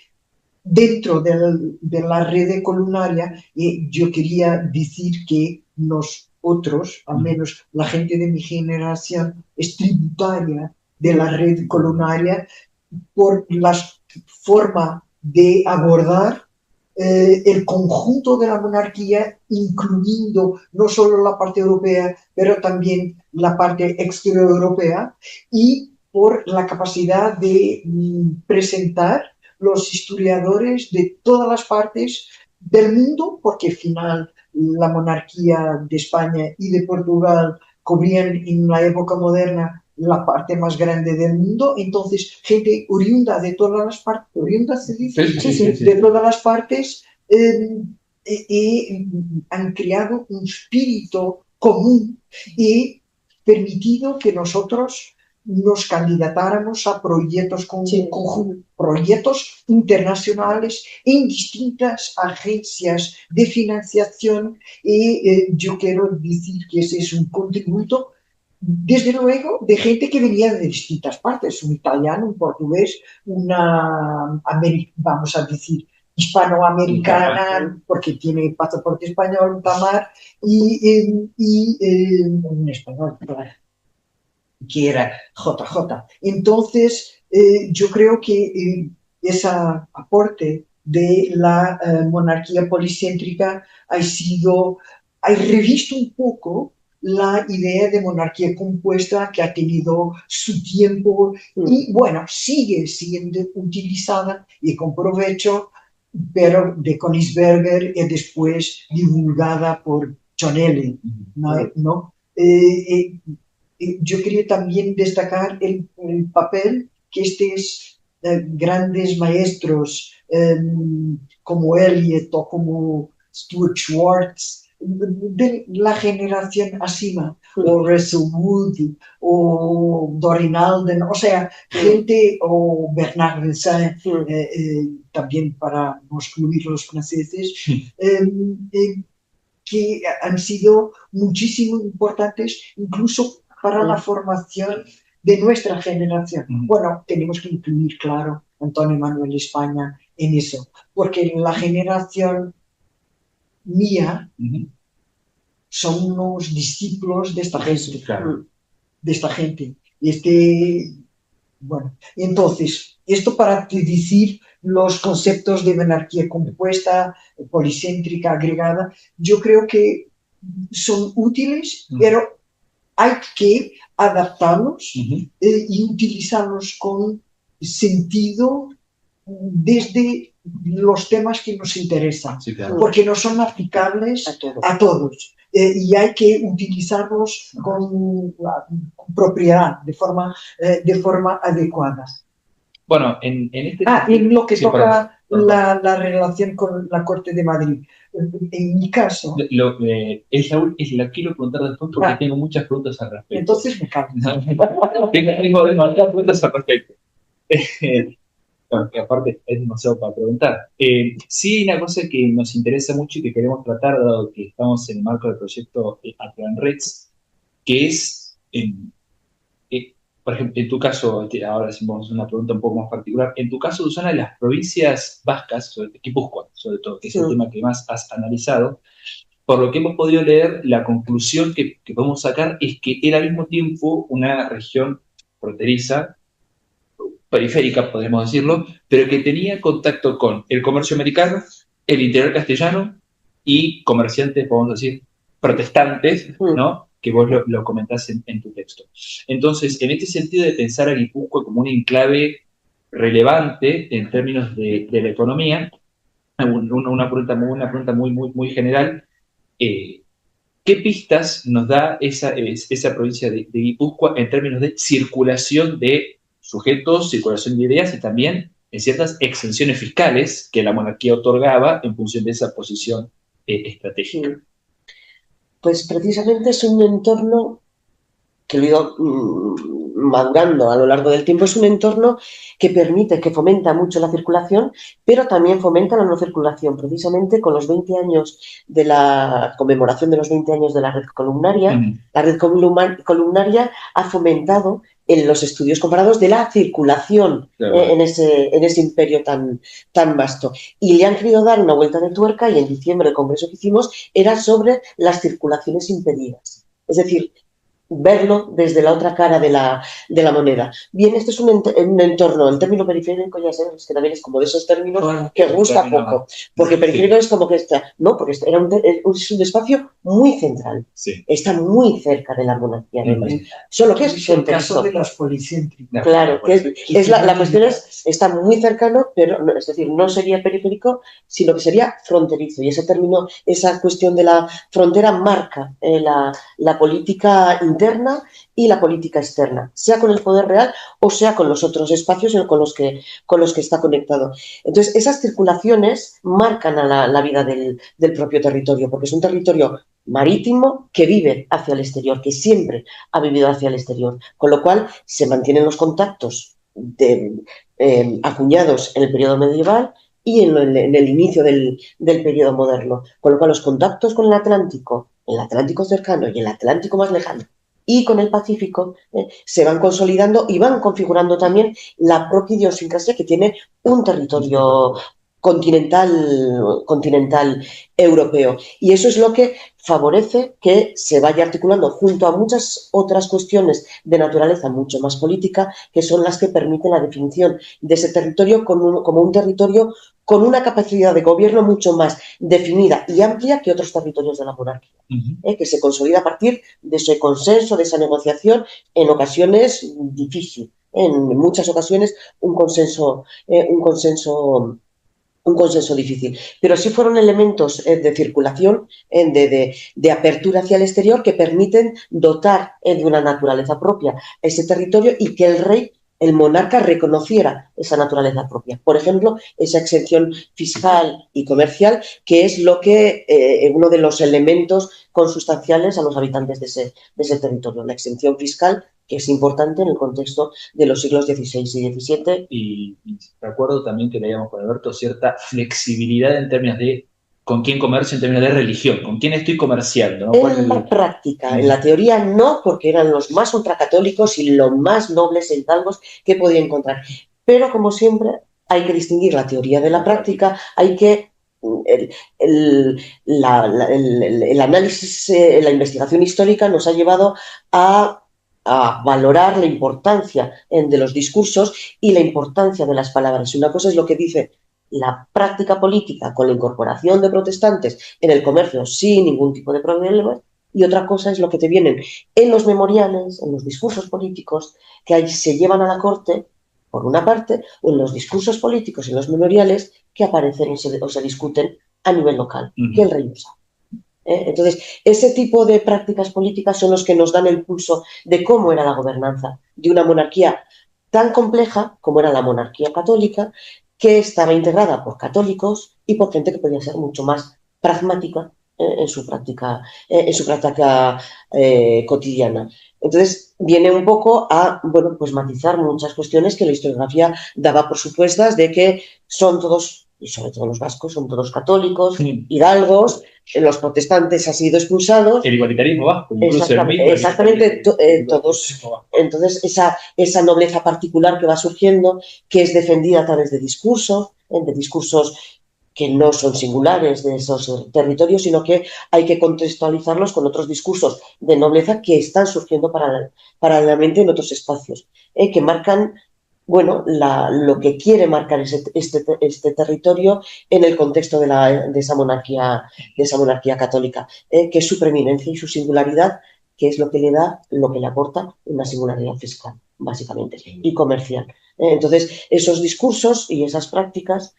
dentro de la red colonaria, yo quería decir que nosotros, al menos la gente de mi generación, es tributaria de la red colonaria por la forma de abordar el conjunto de la monarquía, incluyendo no solo la parte europea, pero también la parte extraeuropea, y por la capacidad de presentar los historiadores de todas las partes del mundo, porque al final la monarquía de España y de Portugal cubrían en la época moderna la parte más grande del mundo. Entonces gente oriunda de todas las partes, oriunda se dice, de todas las partes, han creado un espíritu común y permitido que nosotros nos candidatáramos a proyectos proyectos internacionales en distintas agencias de financiación, y yo quiero decir que ese es un contributo, desde luego, de gente que venía de distintas partes, un italiano, un portugués, vamos a decir, hispanoamericana, porque tiene pasaporte español, Tamar, y un español, claro, que era JJ. Entonces, yo creo que ese aporte de la monarquía policéntrica ha revisto un poco la idea de monarquía compuesta, que ha tenido su tiempo y, bueno, sigue siendo utilizada y con provecho, pero de Königsberger y después divulgada por Cionelli, ¿no? Yo quería también destacar el papel que estos grandes maestros como Eliot o como Stuart Schwartz, de la generación Asima, o Russell Wood, o Dorin Alden, o sea, gente, o Bernard Vincent, también para no excluir los franceses, que han sido muchísimo importantes, incluso para la formación de nuestra generación. Bueno, tenemos que incluir, claro, Antonio Manuel España en eso, porque la generación mía son unos discípulos de esta gente, de esta gente. Bueno, entonces, esto para decir los conceptos de monarquía compuesta, policéntrica, agregada, yo creo que son útiles, pero hay que adaptarlos y utilizarlos con sentido desde los temas que nos interesan, porque no son aplicables a todos. Y hay que utilizarlos con propiedad, de forma adecuada. Bueno, en este... en lo que toca la relación con la Corte de Madrid. En mi caso... quiero preguntar después porque tengo muchas preguntas al respecto. Entonces me calmo. Tengo demasiadas preguntas al respecto. Que aparte es demasiado para preguntar. Sí hay una cosa que nos interesa mucho y que queremos tratar, dado que estamos en el marco del proyecto Atlanrex, que es por ejemplo, en tu caso, ahora hacemos una pregunta un poco más particular, en tu caso, Susana, las provincias vascas, Guipúzcoa, sobre todo, que es el tema que más has analizado, por lo que hemos podido leer, la conclusión que podemos sacar es que era al mismo tiempo una región fronteriza, periférica, podemos decirlo, pero que tenía contacto con el comercio americano, el interior castellano y comerciantes, podemos decir, protestantes, ¿no? Que vos lo comentás en tu texto. Entonces, en este sentido de pensar a Guipúzcoa como un enclave relevante en términos de la economía, una pregunta muy general. ¿Qué pistas nos da esa provincia de Guipúzcoa en términos de circulación de sujetos, circulación de ideas y también en ciertas exenciones fiscales que la monarquía otorgaba en función de esa posición estratégica? Pues precisamente es un entorno que lo he ido madurando a lo largo del tiempo, es un entorno que permite, que fomenta mucho la circulación, pero también fomenta la no circulación. Precisamente con los 20 años de la conmemoración de los 20 años de la red columnaria, la red columnaria ha fomentado en los estudios comparados de la circulación en ese imperio tan vasto. Y le han querido dar una vuelta de tuerca y en diciembre el congreso que hicimos era sobre las circulaciones impedidas. Es decir, verlo desde la otra cara de la moneda. Bien, este es un entorno, el término periférico ya sabes que también es como de esos términos que gusta poco, porque periférico es como que está, no, porque es un espacio muy central, está muy cerca de la monarquía, solo que es el caso de las policéntricas. Claro, la cuestión está muy cercano, pero no, es decir, no sería periférico, sino que sería fronterizo, y ese término, esa cuestión de la frontera marca la política interna y la política externa, sea con el poder real o sea con los otros espacios con los que está conectado. Entonces, esas circulaciones marcan a la vida del propio territorio, porque es un territorio marítimo que vive hacia el exterior, que siempre ha vivido hacia el exterior, con lo cual se mantienen los contactos acuñados en el periodo medieval y en el inicio del periodo moderno, con lo cual los contactos con el Atlántico cercano y el Atlántico más lejano y con el Pacífico se van consolidando y van configurando también la propia idiosincrasia que tiene un territorio continental europeo. Y eso es lo que favorece que se vaya articulando junto a muchas otras cuestiones de naturaleza mucho más política, que son las que permiten la definición de ese territorio como un territorio con una capacidad de gobierno mucho más definida y amplia que otros territorios de la monarquía, que se consolida a partir de ese consenso, de esa negociación, en ocasiones difícil, en muchas ocasiones un consenso difícil, pero sí fueron elementos de circulación, de apertura hacia el exterior que permiten dotar de una naturaleza propia ese territorio y que el monarca reconociera esa naturaleza propia. Por ejemplo, esa exención fiscal y comercial, que es uno de los elementos consustanciales a los habitantes de ese territorio. La exención fiscal, que es importante en el contexto de los siglos XVI y XVII. Y recuerdo también que leíamos con Alberto cierta flexibilidad en términos de con quién comercio, en términos de religión, con quién estoy comerciando, ¿no? En la práctica, en la teoría no, porque eran los más ultracatólicos y los más nobles e hidalgos que podía encontrar. Pero, como siempre, hay que distinguir la teoría de la práctica, hay que el análisis, la investigación histórica nos ha llevado a valorar la importancia de los discursos y la importancia de las palabras. Una cosa es lo que dice la práctica política con la incorporación de protestantes en el comercio sin ningún tipo de problema, y otra cosa es lo que te vienen en los memoriales, en los discursos políticos que ahí se llevan a la corte, por una parte, o en los discursos políticos, en los memoriales que aparecen o se discuten a nivel local, que el rey usa. Entonces, ese tipo de prácticas políticas son los que nos dan el pulso de cómo era la gobernanza de una monarquía tan compleja como era la monarquía católica, que estaba integrada por católicos y por gente que podía ser mucho más pragmática en su práctica cotidiana. Entonces, viene un poco a, pues matizar muchas cuestiones que la historiografía daba por supuestas, de que son todos, y sobre todo los vascos, son todos católicos, hidalgos, los protestantes han sido expulsados. El igualitarismo vasco, incluso exactamente, todos. Entonces, esa nobleza particular que va surgiendo, que es defendida a través de discursos que no son singulares de esos territorios, sino que hay que contextualizarlos con otros discursos de nobleza que están surgiendo paralelamente en otros espacios, que marcan, bueno, lo que quiere marcar este territorio en el contexto de esa monarquía católica, que es su preeminencia y su singularidad, que es lo que le aporta una singularidad fiscal, básicamente, y comercial. Entonces, esos discursos y esas prácticas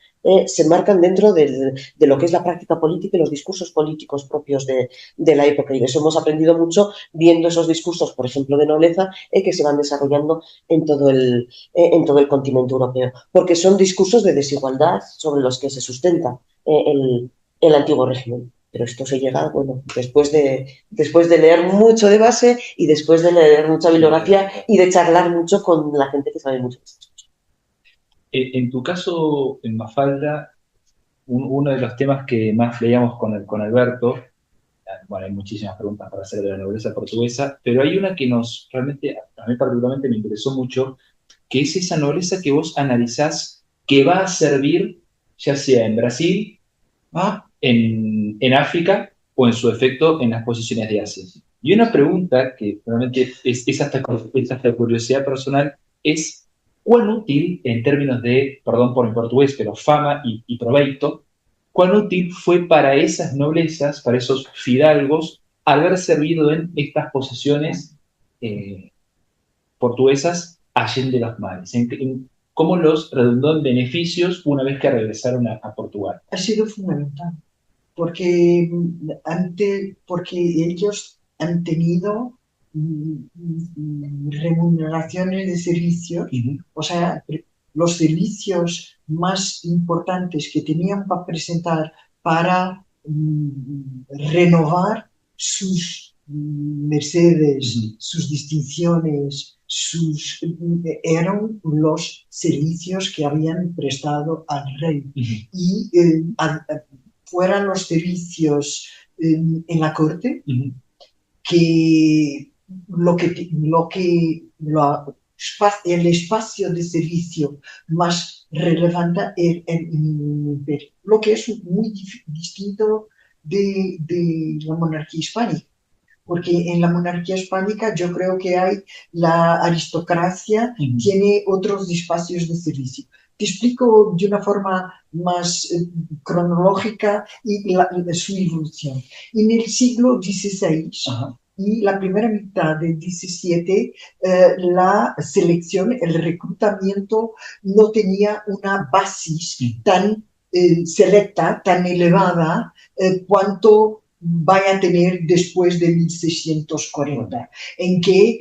se marcan dentro de lo que es la práctica política y los discursos políticos propios de la época. Y de eso hemos aprendido mucho viendo esos discursos, por ejemplo, de nobleza, que se van desarrollando en todo el continente europeo. Porque son discursos de desigualdad sobre los que se sustenta el antiguo régimen. Pero esto se llega, bueno, después de leer mucho de base y después de leer mucha bibliografía y de charlar mucho con la gente que sabe mucho de estas cosas. En tu caso, en Mafalda, uno de los temas que más leíamos con Alberto, bueno, hay muchísimas preguntas para hacer de la nobleza portuguesa, pero hay una que realmente, a mí particularmente me interesó mucho, que es esa nobleza que vos analizás que va a servir, ya sea en Brasil, en África o en su efecto en las posiciones de Asia. Y una pregunta que realmente es hasta curiosidad personal es cuán útil en términos de, perdón por mi portugués, pero fama y proveito, cuán útil fue para esas noblezas, para esos fidalgos, haber servido en estas posesiones portuguesas allende los mares. ¿Cómo los redundó en beneficios una vez que regresaron a Portugal? Ha sido fundamental, porque ellos han tenido remuneraciones de servicios, o sea, los servicios más importantes que tenían para presentar para renovar sus mercedes, sus distinciones, eran los servicios que habían prestado al rey. Y fueran los servicios en la corte, que el espacio de servicio más relevante era el imperio, lo que es muy distinto de la monarquía hispánica, porque en la monarquía hispánica yo creo que hay la aristocracia, tiene otros espacios de servicio. Te explico de una forma más cronológica su evolución. En el siglo XVI y la primera mitad del XVII, la selección, el reclutamiento no tenía una basis tan selecta, tan elevada, cuanto vaya a tener después de 1640, en que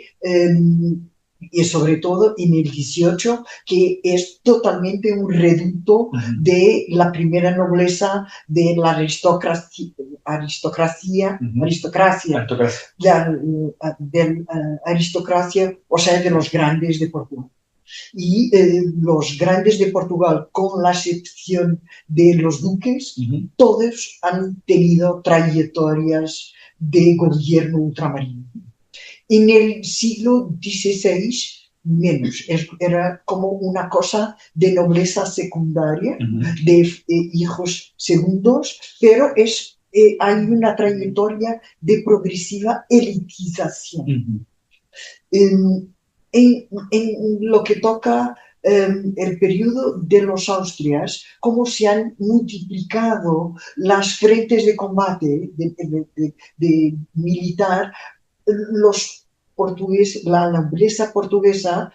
y sobre todo en el 18, que es totalmente un reducto de la primera nobleza, de la aristocracia, o sea, de los grandes de Portugal. Y los grandes de Portugal, con la excepción de los duques, todos han tenido trayectorias de gobierno ultramarino. En el siglo XVI, menos, era como una cosa de nobleza secundaria, de hijos segundos, pero hay una trayectoria de progresiva elitización. En lo que toca el periodo de los Austrias, cómo se han multiplicado las frentes de combate de militar, los portugueses, la nobleza portuguesa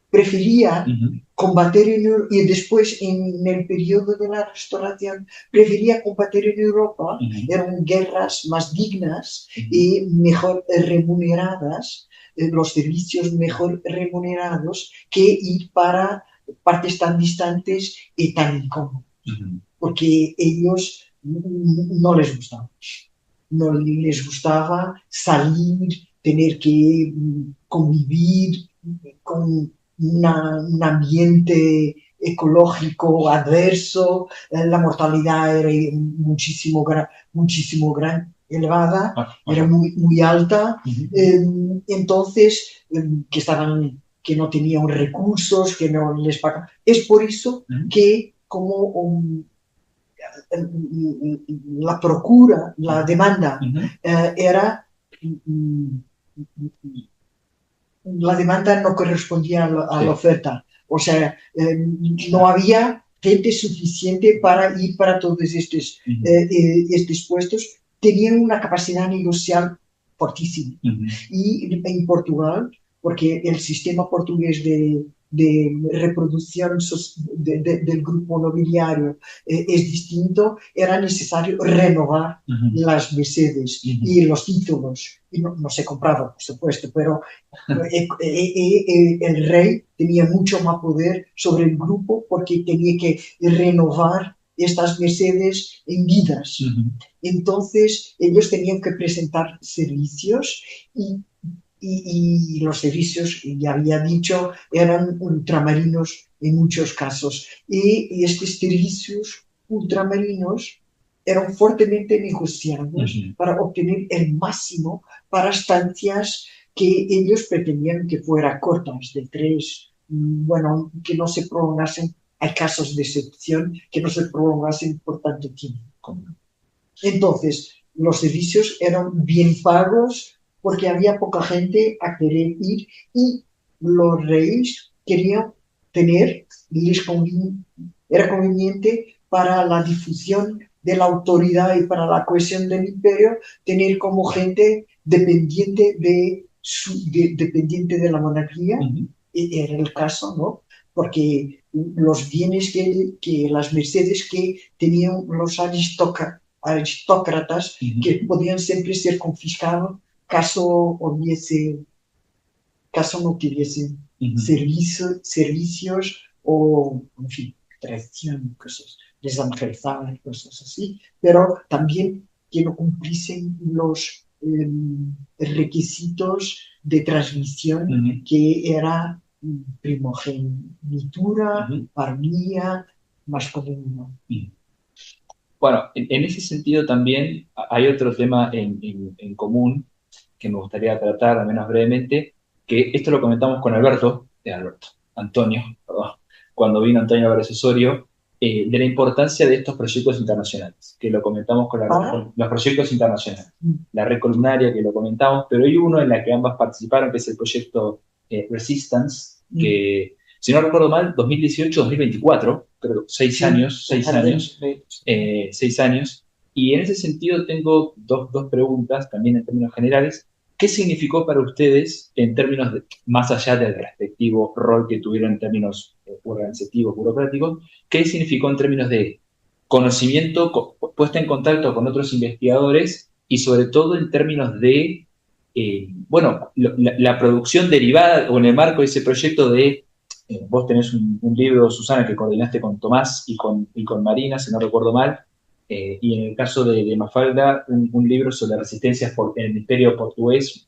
prefería combatir y después en el periodo de la restauración prefería combatir en Europa, eran guerras más dignas y mejor remuneradas, los servicios mejor remunerados, que ir para partes tan distantes y tan incómodas, porque ellos no les gustaba. No les gustaba salir, tener que convivir con un ambiente ecológico adverso, la mortalidad era muchísimo elevada, era muy alta, entonces que no tenían recursos, que no les pagaban. Es por eso que como la procura, la demanda era... la demanda no correspondía a la oferta. O sea, no había gente suficiente para ir para todos estos puestos. Tenían una capacidad negocial fortísima. Y en Portugal, porque el sistema portugués de reproducción del grupo nobiliario es distinto, era necesario renovar las Mercedes y los títulos. Y no se compraba, por supuesto, pero el rey tenía mucho más poder sobre el grupo porque tenía que renovar estas Mercedes en vidas. Entonces, ellos tenían que presentar servicios y los servicios, ya había dicho, eran ultramarinos en muchos casos. Y estos servicios ultramarinos eran fuertemente negociados para obtener el máximo para estancias que ellos pretendían que fueran cortas, de 3, bueno, que no se prolongasen. Hay casos de excepción que no se prolongasen por tanto tiempo. Entonces, los servicios eran bien pagos porque había poca gente a querer ir y los reyes querían tener, era conveniente para la difusión de la autoridad y para la cohesión del imperio, tener como gente dependiente de la monarquía, y era el caso, ¿no? Porque los bienes que las mercedes que tenían los aristócratas que podían siempre ser confiscados caso no tuviesen servicios o, en fin, traición, cosas, desevangelizaban, cosas así, pero también que no cumpliesen los requisitos de transmisión que era primogenitura, parmía, masculino. Bueno, en ese sentido también hay otro tema en común que me gustaría tratar, al menos brevemente, que esto lo comentamos con Antonio, perdón, cuando vino Antonio Álvarez Osorio, de la importancia de estos proyectos internacionales, que lo comentamos con los proyectos internacionales. La red columnaria, que lo comentamos, pero hay uno en la que ambas participaron, que es el proyecto Resistance, que, si no recuerdo mal, 2018-2024, creo, 6 años, 6 años. Y en ese sentido tengo dos preguntas, también en términos generales. ¿Qué significó para ustedes, en términos más allá del respectivo rol que tuvieron en términos organizativos, burocráticos, qué significó en términos de conocimiento, puesta en contacto con otros investigadores y sobre todo en términos de, la producción derivada o en el marco de ese proyecto de, vos tenés un libro, Susana, que coordinaste con Tomás y con Marina, si no recuerdo mal, y en el caso de Mafalda, un libro sobre resistencias en el Imperio Portugués,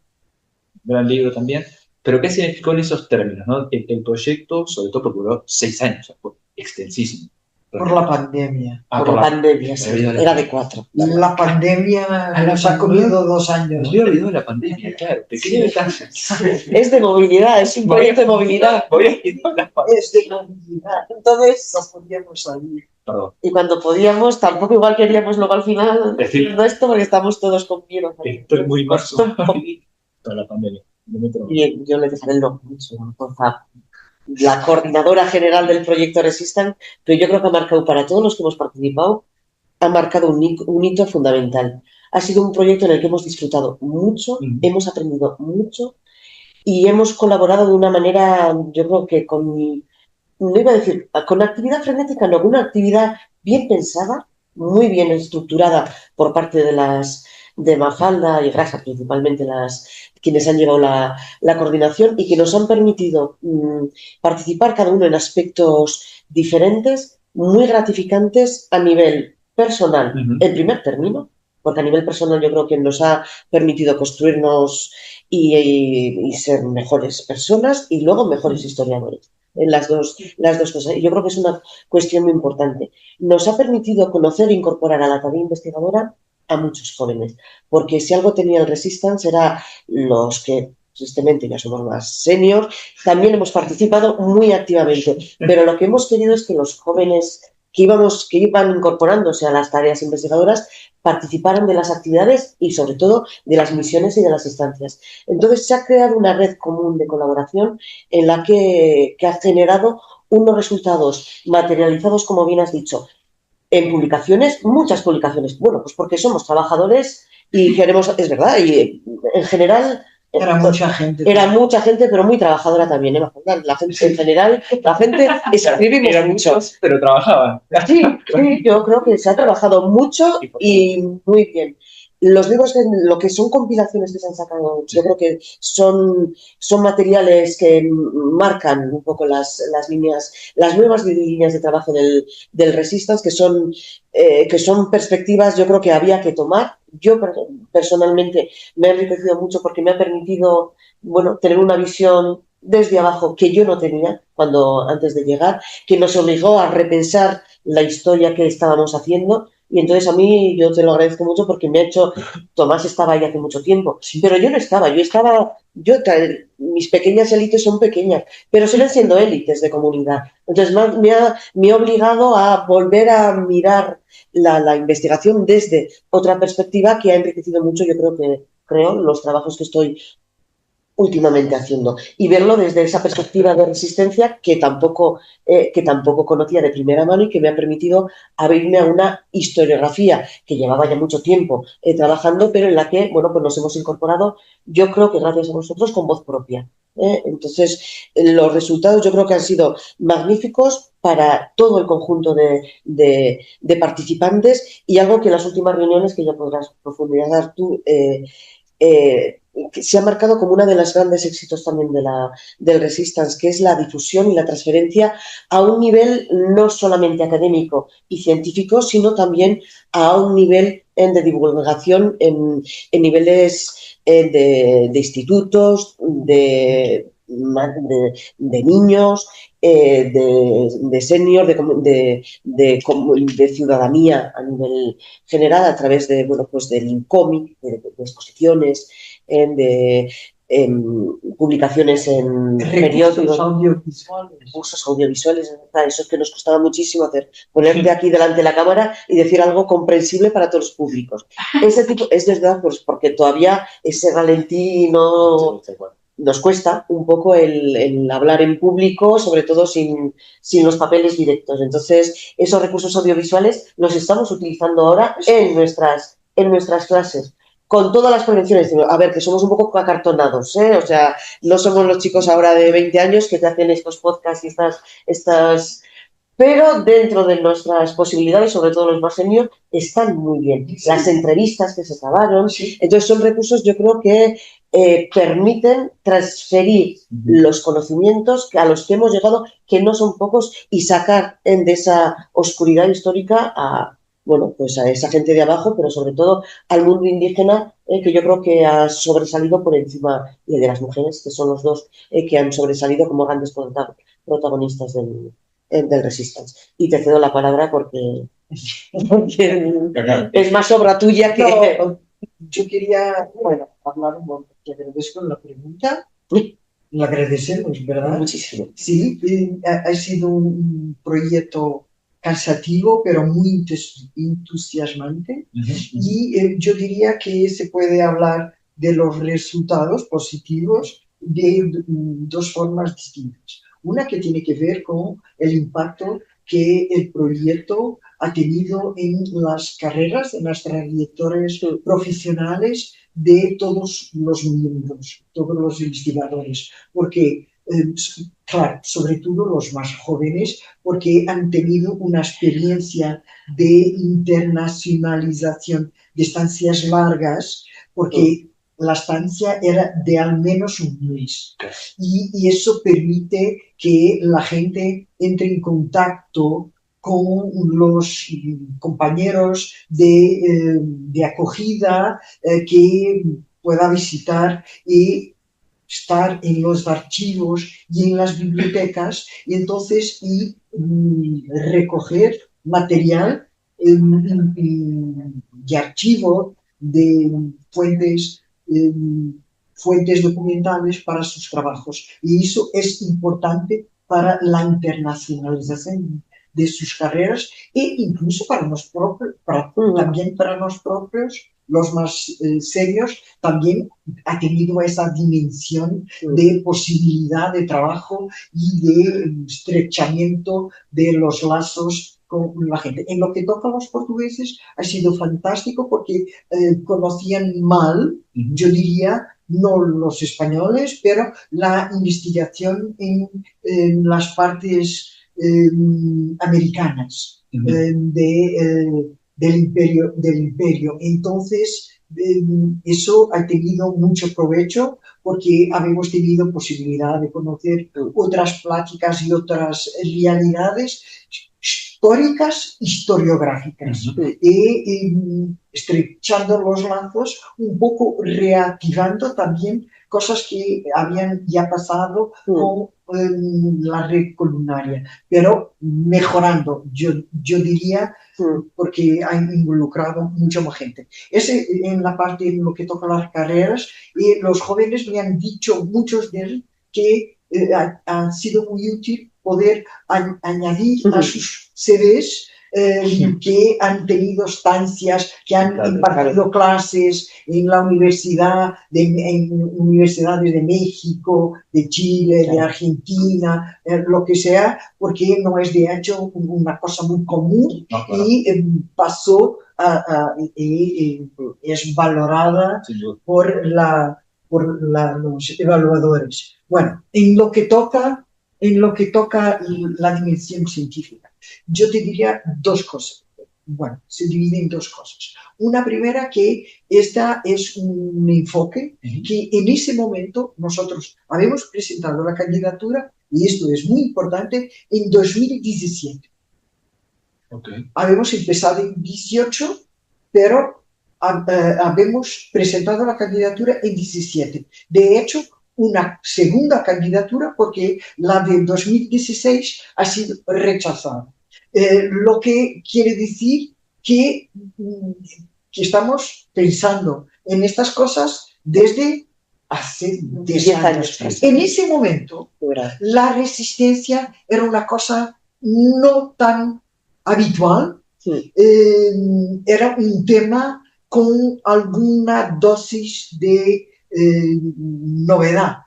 un gran libro también, pero ¿qué significó en esos términos, ¿no? El proyecto, sobre todo porque duró 6 años, fue extensísimo. Por la pandemia. Por la pandemia, sí, era de 4. La pandemia nos ha comido 2 años. Me había olvidado la pandemia, claro. Es de movilidad, es un proyecto de movilidad. Es de movilidad. Entonces nos podíamos salir. Perdón. Y cuando podíamos, tampoco igual queríamos luego al final decir, no esto porque estamos todos con miedo. Estoy muy inmerso toda la pandemia. Y yo le dejaré el nombre mucho, la coordinadora general del proyecto Resistance, pero yo creo que ha marcado para todos los que hemos participado, ha marcado un hito fundamental. Ha sido un proyecto en el que hemos disfrutado mucho, hemos aprendido mucho y hemos colaborado de una manera, yo creo que no iba a decir, con actividad frenética, no, con una actividad bien pensada, muy bien estructurada por parte de Mafalda y Grasa, principalmente quienes han llevado la coordinación y que nos han permitido participar cada uno en aspectos diferentes, muy gratificantes a nivel personal, en primer término, porque a nivel personal yo creo que nos ha permitido construirnos y ser mejores personas y luego mejores historiadores. las dos cosas. Y yo creo que es una cuestión muy importante. Nos ha permitido conocer e incorporar a la tarea investigadora a muchos jóvenes, porque si algo tenía el Resistance era los que tristemente ya somos más senior, también hemos participado muy activamente, pero lo que hemos querido es que los jóvenes que iban incorporándose a las tareas investigadoras participaran de las actividades y sobre todo de las misiones y de las instancias. Entonces se ha creado una red común de colaboración en la que ha generado unos resultados materializados, como bien has dicho, en publicaciones, muchas publicaciones. Bueno, pues porque somos trabajadores y queremos, es verdad, y en general Era mucha gente. Era mucha gente, pero muy trabajadora también, ¿eh? La gente en general, la gente escribimos Eran mucho. muchos, pero trabajaban. Sí, yo creo que se ha trabajado mucho y muy bien. Los libros, lo que son compilaciones que se han sacado, yo creo que son materiales que marcan un poco las líneas, las nuevas líneas de trabajo del Resistance, que son perspectivas, yo creo que había que tomar. Yo personalmente me ha enriquecido mucho porque me ha permitido, bueno, tener una visión desde abajo que yo no tenía antes de llegar, que nos obligó a repensar la historia que estábamos haciendo. Y entonces a mí yo te lo agradezco mucho porque me ha hecho, Tomás estaba ahí hace mucho tiempo, pero yo no estaba, mis pequeñas élites son pequeñas, pero siguen siendo élites de comunidad. Entonces me ha obligado a volver a mirar la investigación desde otra perspectiva que ha enriquecido mucho, creo, los trabajos que estoy últimamente haciendo y verlo desde esa perspectiva de resistencia que tampoco conocía de primera mano y que me ha permitido abrirme a una historiografía que llevaba ya mucho tiempo trabajando, pero en la que, bueno, pues nos hemos incorporado, yo creo que gracias a vosotros, con voz propia. Entonces, los resultados yo creo que han sido magníficos para todo el conjunto de participantes y algo que en las últimas reuniones, que ya podrás profundizar tú, que se ha marcado como uno de los grandes éxitos también del Resistance, que es la difusión y la transferencia a un nivel no solamente académico y científico, sino también a un nivel de divulgación en niveles de institutos, de niños, de senior, de ciudadanía a nivel general a través de, bueno, pues del INCOMIC, de exposiciones, de publicaciones en periódicos, recursos audiovisuales, eso que nos costaba muchísimo hacer, ponerte aquí delante de la cámara y decir algo comprensible para todos los públicos. Ese tipo, es verdad, pues porque todavía ese ralentí nos cuesta un poco el hablar en público, sobre todo sin los papeles directos. Entonces, esos recursos audiovisuales los estamos utilizando ahora en nuestras clases, con todas las prevenciones. A ver, que somos un poco acartonados, ¿eh? O sea, no somos los chicos ahora de 20 años que te hacen estos podcasts y estas pero dentro de nuestras posibilidades, sobre todo los más senior, están muy bien. Sí. Las entrevistas que se acabaron, sí. Entonces son recursos, yo creo que permiten transferir los conocimientos a los que hemos llegado, que no son pocos, y sacar de esa oscuridad histórica a esa gente de abajo, pero sobre todo al mundo indígena, que yo creo que ha sobresalido por encima de las mujeres, que son los dos que han sobresalido como grandes protagonistas del Resistance. Y te cedo la palabra porque es más obra tuya que... No, yo quería, hablar un poco. Te agradezco la pregunta. Lo agradecemos, ¿verdad? Muchísimo. Sí, ha sido un proyecto cansativo, pero muy entusiasmante. Y yo diría que se puede hablar de los resultados positivos de dos formas distintas. Una que tiene que ver con el impacto que el proyecto ha tenido en las carreras, en las trayectorias profesionales de todos los miembros, todos los investigadores, porque, claro, sobre todo los más jóvenes, porque han tenido una experiencia de internacionalización de estancias largas, porque la estancia era de al menos un mes. Y eso permite que la gente entre en contacto con los compañeros de acogida que pueda visitar y estar en los archivos y en las bibliotecas y entonces recoger material de archivo de eh, fuentes documentales para sus trabajos. Y eso es importante para la internacionalización de sus carreras e incluso para también para los propios, los más serios, también ha tenido esa dimensión de posibilidad de trabajo y de estrechamiento de los lazos con la gente. En lo que toca a los portugueses ha sido fantástico porque conocían mal, yo diría, no los españoles, pero la investigación en las partes americanas del imperio. Entonces, eso ha tenido mucho provecho porque habíamos tenido posibilidad de conocer otras pláticas y otras realidades históricas, historiográficas, estrechando los lazos, un poco reactivando también cosas que habían ya pasado con la red columnaria, pero mejorando, yo diría, porque han involucrado mucha más gente. Ese en la parte en lo que toca las carreras, y los jóvenes me han dicho, muchos de ellos, que ha sido muy útil poder añadir a sus CVs que han tenido estancias, que han impartido clases en la universidad, en universidades de México, de Chile, de Argentina, lo que sea, porque no es de hecho una cosa muy común y pasó es valorada por los evaluadores. Bueno, en lo que toca la dimensión científica, yo te diría dos cosas. Bueno, se divide en dos cosas. Una primera, que esta es un enfoque que en ese momento nosotros habíamos presentado la candidatura, y esto es muy importante, en 2017. Habíamos empezado en 18, pero habíamos presentado la candidatura en 17. De hecho, una segunda candidatura porque la de 2016 ha sido rechazada. Lo que quiere decir que estamos pensando en estas cosas desde hace 10 años. En ese momento, la resistencia era una cosa no tan habitual, era un tema con alguna dosis de novedad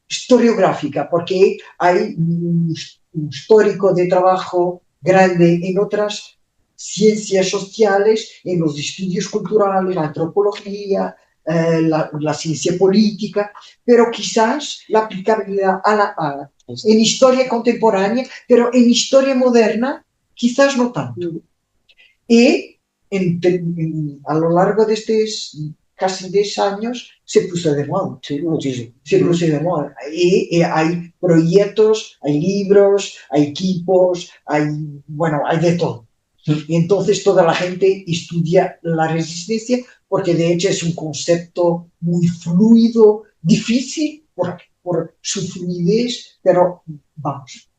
historiográfica, porque hay un histórico de trabajo grande en otras ciencias sociales, en los estudios culturales, la antropología, la ciencia política, pero quizás la aplicabilidad en historia contemporánea, pero en historia moderna quizás no tanto. Y a lo largo de estos casi 10 años se puso de moda. Sí, muchísimo. Se puso de moda. Y hay proyectos, hay libros, hay equipos, hay de todo. Y entonces toda la gente estudia la resistencia porque de hecho es un concepto muy fluido, difícil por su fluidez, pero vamos,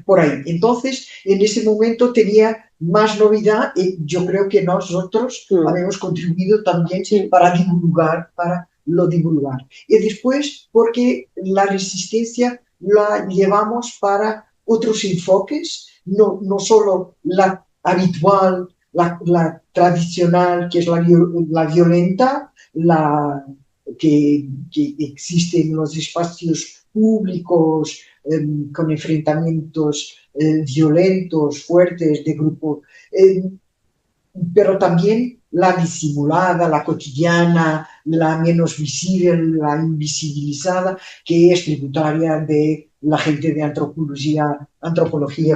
por ahí. Entonces, en ese momento tenía más novedad y yo creo que nosotros habíamos contribuido también para divulgar. Y después, porque la resistencia la llevamos para otros enfoques, no solo la habitual, la tradicional, que es la violenta, la que existe en los espacios públicos, con enfrentamientos violentos, fuertes, de grupo, pero también la disimulada, la cotidiana, la menos visible, la invisibilizada, que es tributaria de la gente de antropología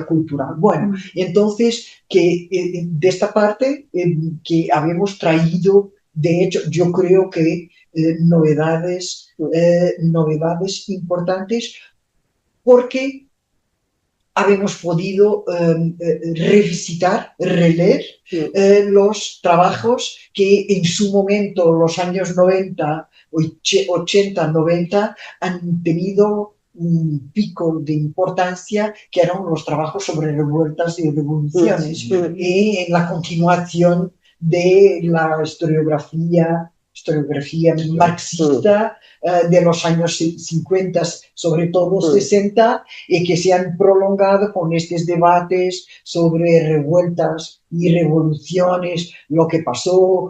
cultural. Bueno, entonces, que de esta parte que habíamos traído, de hecho, yo creo que novedades importantes, porque habemos podido revisitar, releer los trabajos que en su momento, los años 90, 80, 90, han tenido un pico de importancia, que eran los trabajos sobre revueltas y revoluciones, y en la continuación de la historiografía marxista de los años 50, sobre todo 60, y que se han prolongado con estos debates sobre revueltas y revoluciones, lo que pasó,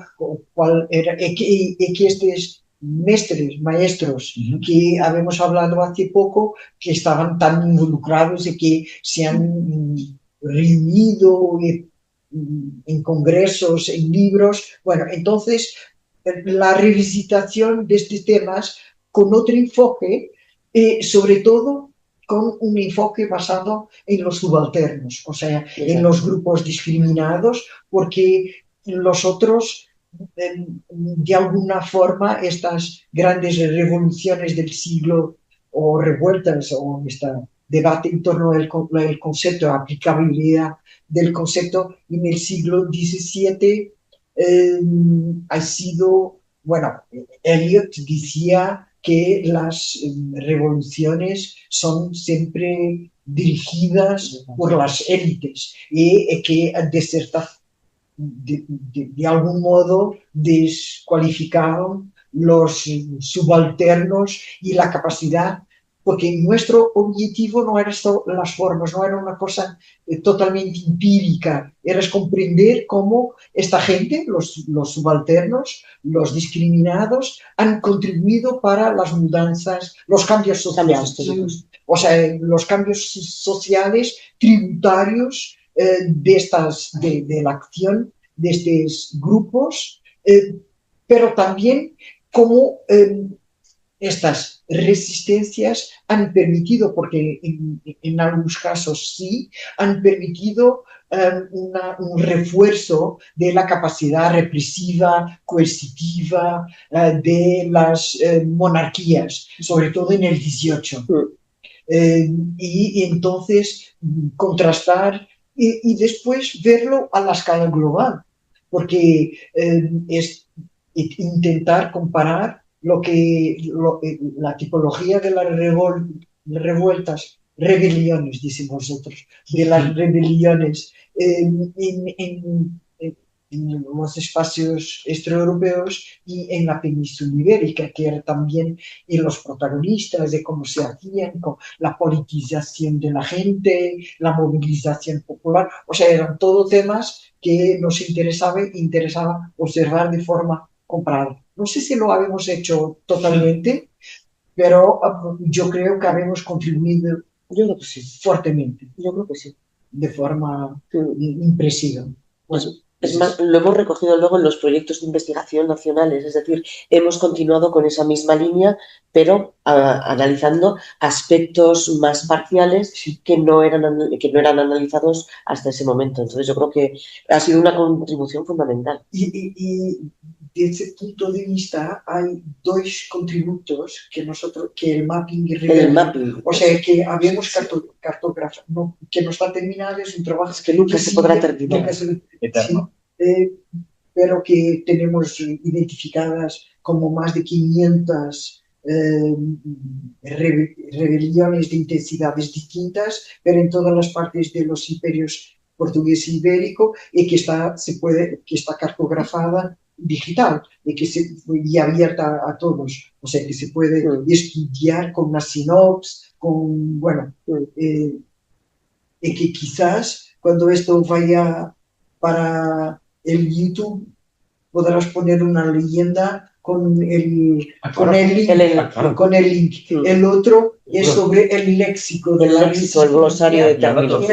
cuál era, y que estos maestros que habíamos hablado hace poco, que estaban tan involucrados y que se han reunido en congresos, en libros. Bueno, entonces la revisitación de estos temas con otro enfoque, sobre todo con un enfoque basado en los subalternos, o sea, en los grupos discriminados, porque los otros, de alguna forma, estas grandes revoluciones del siglo o revueltas o este debate en torno al concepto, aplicabilidad del concepto en el siglo XVII, ha sido, bueno, Eliot decía que las revoluciones son siempre dirigidas por las élites y que de algún modo descualificaron los subalternos y la capacidad, porque nuestro objetivo no era solo las formas, no era una cosa totalmente empírica, era comprender cómo esta gente, los subalternos, los discriminados, han contribuido para las mudanzas, los cambios sociales, o sea, los cambios sociales, tributarios de la acción de estos grupos, pero también cómo estas resistencias han permitido, porque en algunos casos sí, han permitido un refuerzo de la capacidad represiva, coercitiva de las monarquías, sobre todo en el 18. Y entonces contrastar y después verlo a la escala global, porque es intentar comparar la tipología de las revueltas, rebeliones, dicen vosotros, de las rebeliones en los espacios extraeuropeos y en la península ibérica, que era también en los protagonistas de cómo se hacían, con la politización de la gente, la movilización popular, o sea, eran todos temas que nos interesaba observar de forma comparada. No sé si lo habíamos hecho totalmente, pero yo creo que habíamos contribuido fuertemente. Yo creo que sí. De forma impresiva. Bueno, es más, lo hemos recogido luego en los proyectos de investigación nacionales, es decir, hemos continuado con esa misma línea, pero analizando aspectos más parciales que no eran analizados hasta ese momento. Entonces yo creo que ha sido una contribución fundamental. Y desde ese punto de vista hay dos contributos que el mapping revela. O sea, que habíamos cartografía, que no está terminado, es un trabajo que nunca se podrá terminar. Eterno. Pero que tenemos identificadas como más de 500 rebeliones de intensidades distintas, pero en todas las partes de los imperios portugués e ibérico, y que está cartografada digital y abierta a todos, o sea que se puede estudiar con una sinopsis, y que quizás cuando esto vaya para el YouTube podrás poner una leyenda con el link. El otro es sobre el léxico del léxico, el glosario de términos.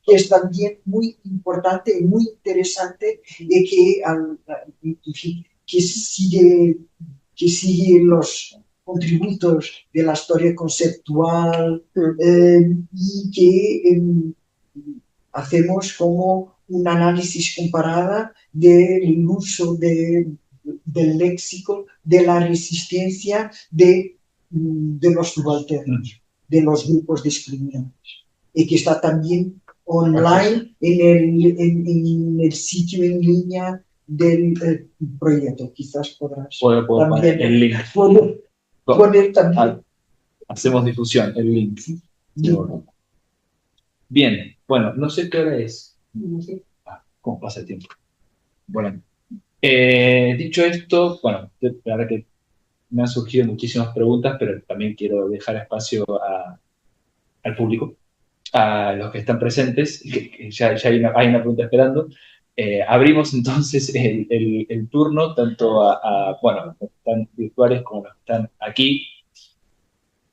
Que es también muy importante y muy interesante, y que sigue los contributos de la historia conceptual, y que hacemos como un análisis comparada del uso del léxico, de la resistencia de los subalternos, de los grupos discriminados. y que está también online en el sitio en línea del proyecto. Quizás podrás Puedo poner también el link. poner también. Hacemos difusión, el link. Bien, bueno, no sé qué hora es. No sé. ¿Cómo pasa el tiempo? Bueno, dicho esto, bueno, la verdad que me han surgido muchísimas preguntas, pero también quiero dejar espacio al público, a los que están presentes, que ya hay una pregunta esperando. Abrimos entonces el turno tanto bueno, los que están virtuales como los que están aquí.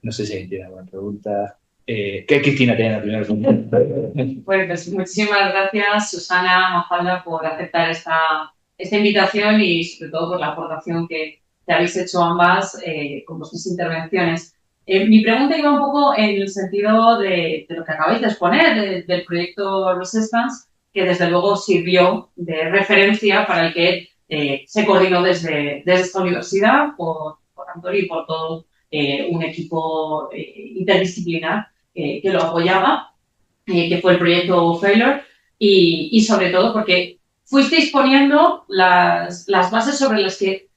No sé si alguien tiene alguna pregunta. ¿Qué Cristina tiene la primera pregunta? Bueno, pues muchísimas gracias, Susana, Mafalda, por aceptar esta invitación y sobre todo por la aportación que habéis hecho ambas con vuestras intervenciones. Mi pregunta iba un poco en el sentido de lo que acabáis de exponer, del proyecto Resistance, que desde luego sirvió de referencia para el que se coordinó desde esta universidad por Antonio y por todo un equipo interdisciplinar que lo apoyaba, que fue el proyecto Failure, y sobre todo porque fuisteis poniendo las bases sobre las que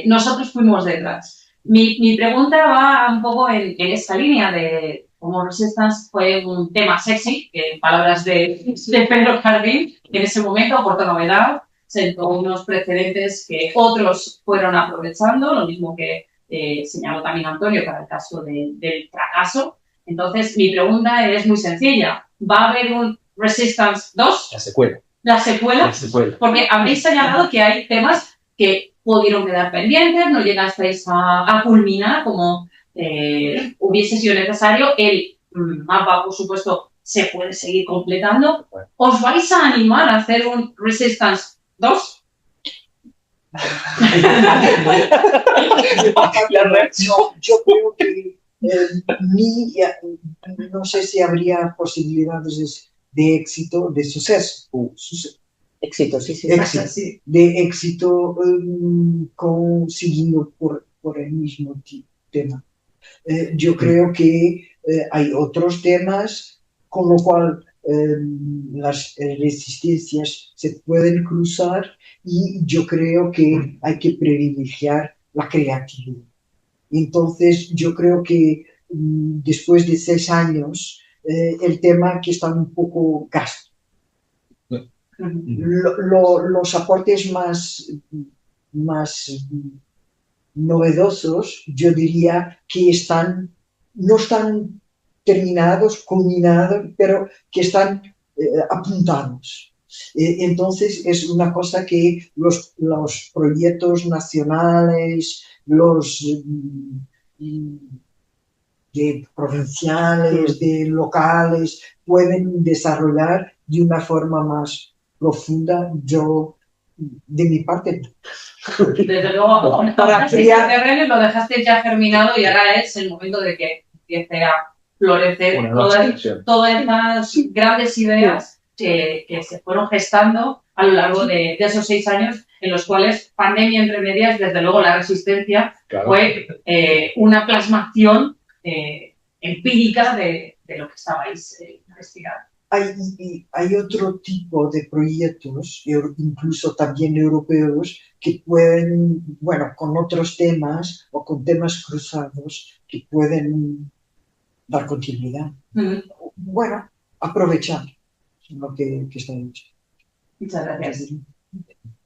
nosotros fuimos detrás. Mi pregunta va un poco en esta línea de cómo Resistance fue un tema sexy, que en palabras de Pedro Jardín, en ese momento aportó novedad, sentó unos precedentes que otros fueron aprovechando, lo mismo que señaló también Antonio para el caso del fracaso. Entonces, mi pregunta es muy sencilla. ¿Va a haber un Resistance 2? La secuela. ¿La secuela? La secuela. Porque habéis señalado que hay temas que pudieron quedar pendientes, no llegasteis a culminar como hubiese sido necesario. El mapa, por supuesto, se puede seguir completando. ¿Os vais a animar a hacer un Resistance 2? La reacción, yo creo que no sé si habría posibilidades de éxito, de suceso. Éxito, sí. De éxito siguiendo por el mismo tema. Yo creo que hay otros temas con lo cual las resistencias se pueden cruzar y yo creo que hay que privilegiar la creatividad. Entonces, yo creo que después de 6 años, el tema que está un poco gasto. Los aportes más novedosos, yo diría que no están terminados, culminados, pero que están apuntados. Entonces, es una cosa que los proyectos nacionales, los de provinciales, de locales, pueden desarrollar de una forma más profunda. Yo, de mi parte, desde luego, lo dejaste ya germinado y ahora es el momento de que empiece a florecer todas estas grandes ideas que se fueron gestando a lo largo de esos 6 años, en los cuales, pandemia entre medias, desde luego la resistencia fue una plasmación empírica de lo que estabais investigando. Hay otro tipo de proyectos, incluso también europeos, que pueden, bueno, con otros temas o con temas cruzados, que pueden dar continuidad. Bueno, aprovechar lo que está hecho. Muchas gracias.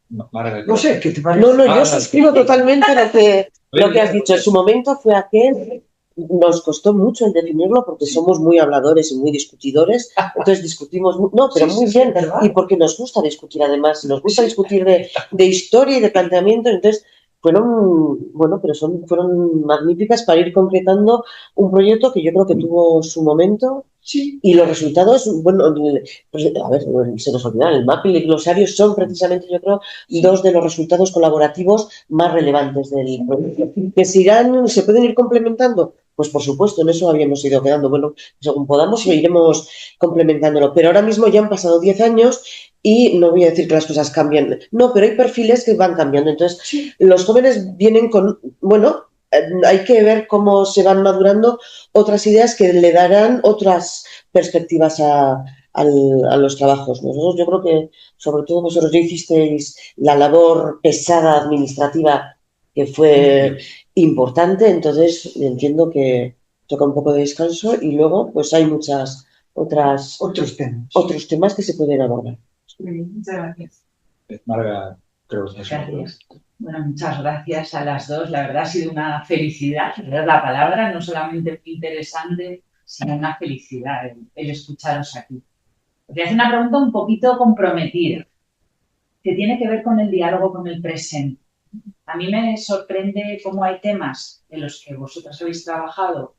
No sé, ¿qué te parece? No, yo suscribo totalmente lo que has dicho. En su momento fue aquel. Nos costó mucho el definirlo porque somos muy habladores y muy discutidores, entonces discutimos, pero muy bien, y porque nos gusta discutir además, nos gusta discutir de historia y de planteamiento, entonces fueron magníficas para ir concretando un proyecto que yo creo que tuvo su momento. Sí. Y los resultados, bueno, pues, a ver, se nos olvidan, el mapping y el glosario son precisamente, yo creo, 2 de los resultados colaborativos más relevantes del proyecto. ¿Que se pueden ir complementando? Pues por supuesto, en eso habíamos ido quedando. Bueno, según podamos iremos complementándolo. Pero ahora mismo ya han pasado 10 años y no voy a decir que las cosas cambian. No, pero hay perfiles que van cambiando. Entonces, los jóvenes vienen con, bueno, hay que ver cómo se van madurando otras ideas que le darán otras perspectivas a los trabajos. Nosotros, yo creo que, sobre todo vosotros ya hicisteis la labor pesada administrativa que fue importante, entonces entiendo que toca un poco de descanso y luego pues hay muchas otros temas que se pueden abordar. Muy bien, muchas gracias. Marga, creo que Gracias. Bueno, muchas gracias a las dos. La verdad ha sido una felicidad, es la palabra, no solamente muy interesante, sino una felicidad el escucharos aquí. Os voy a hacer una pregunta un poquito comprometida, que tiene que ver con el diálogo con el presente. A mí me sorprende cómo hay temas en los que vosotros habéis trabajado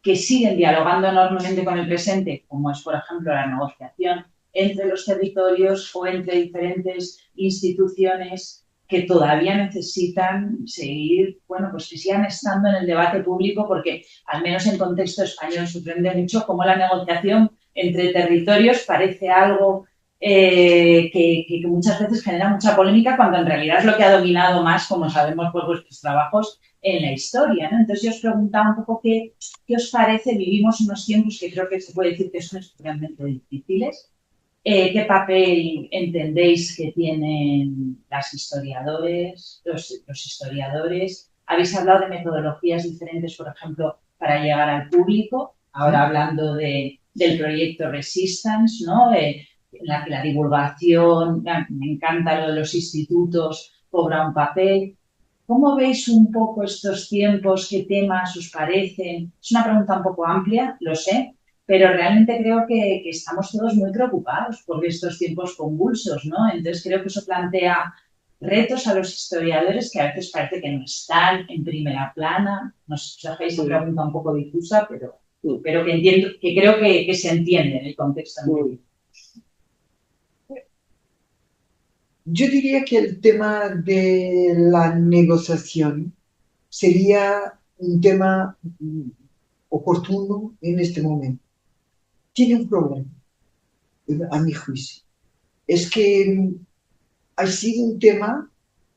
que siguen dialogando enormemente con el presente, como es, por ejemplo, la negociación entre los territorios o entre diferentes instituciones que todavía necesitan seguir, bueno, pues que sigan estando en el debate público, porque al menos en contexto español sorprende mucho cómo la negociación entre territorios parece algo que muchas veces genera mucha polémica, cuando en realidad es lo que ha dominado más, como sabemos por vuestros trabajos, en la historia, ¿no? Entonces yo os preguntaba un poco qué os parece. Vivimos unos tiempos que creo que se puede decir que son especialmente difíciles. ¿Qué papel entendéis que tienen los historiadores? Habéis hablado de metodologías diferentes, por ejemplo, para llegar al público. Ahora hablando del proyecto Resistance, ¿no? La divulgación, me encanta lo de los institutos, cobra un papel. ¿Cómo veis un poco estos tiempos? ¿Qué temas os parecen? Es una pregunta un poco amplia, lo sé, pero realmente creo que estamos todos muy preocupados por estos tiempos convulsos, ¿no? Entonces creo que eso plantea retos a los historiadores que a veces parece que no están en primera plana. No sé si os hacéis una pregunta un poco difusa, pero que entiendo, que creo que se entiende en el contexto. Yo diría que el tema de la negociación sería un tema oportuno en este momento. Tiene un problema, a mi juicio. Es que ha sido un tema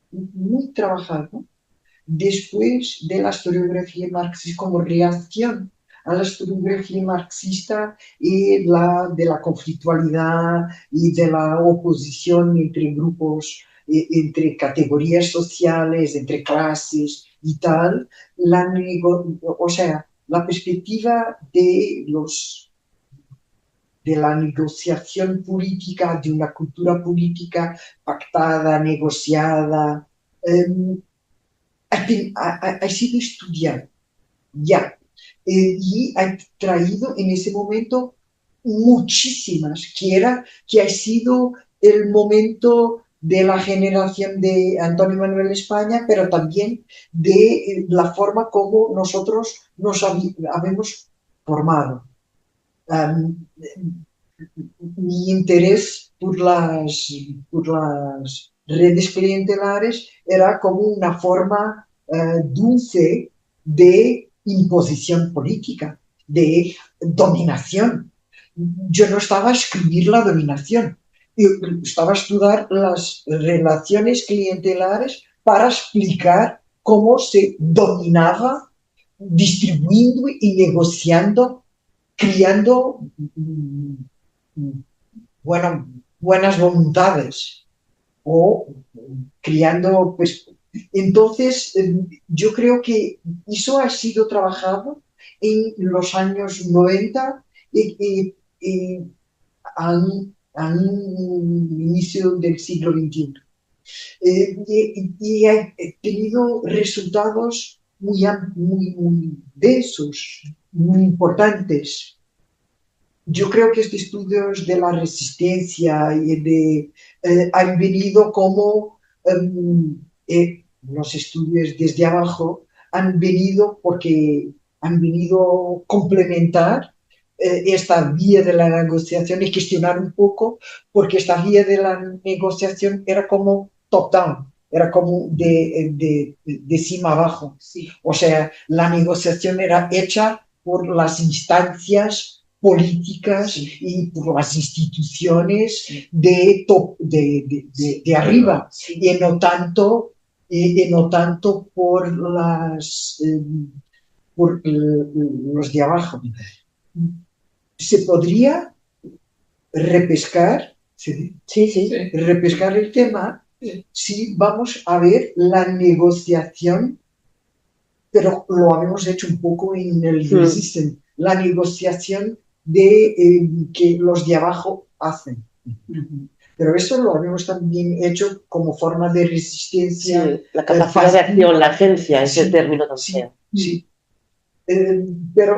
muy trabajado después de la historiografía marxista como reacción a la historiografía marxista y de la conflictualidad y de la oposición entre grupos, entre categorías sociales, entre clases y tal. O sea, la perspectiva de la negociación política, de una cultura política pactada, negociada, ha sido estudiado ya. Y ha traído en ese momento muchísimas, que ha sido el momento de la generación de Antonio Manuel España, pero también de la forma como nosotros nos habemos formado. Mi interés por las redes clientelares era como una forma dulce de imposición política, de dominación. Yo no estaba a escribir la dominación, yo estaba a estudiar las relaciones clientelares para explicar cómo se dominaba distribuyendo y negociando, creando buenas voluntades o creando entonces, yo creo que eso ha sido trabajado en los años 90 y al inicio del siglo XXI. Y ha tenido resultados muy densos, muy importantes. Yo creo que estos estudios de la resistencia y han venido como los estudios desde abajo han venido porque han venido complementar esta vía de la negociación y cuestionar un poco, porque esta vía de la negociación era como top-down, era como de cima abajo. Sí. O sea, la negociación era hecha por las instancias políticas y por las instituciones de arriba, y no tanto y no tanto por los de abajo. Se podría repescar, Sí. repescar el tema si vamos a ver la negociación, pero lo habíamos hecho un poco en el Resistance, la negociación que los de abajo hacen. Pero eso lo habíamos también hecho como forma de resistencia. Sí, la capacidad de acción, la agencia, ese término tan feo. Sí. Pero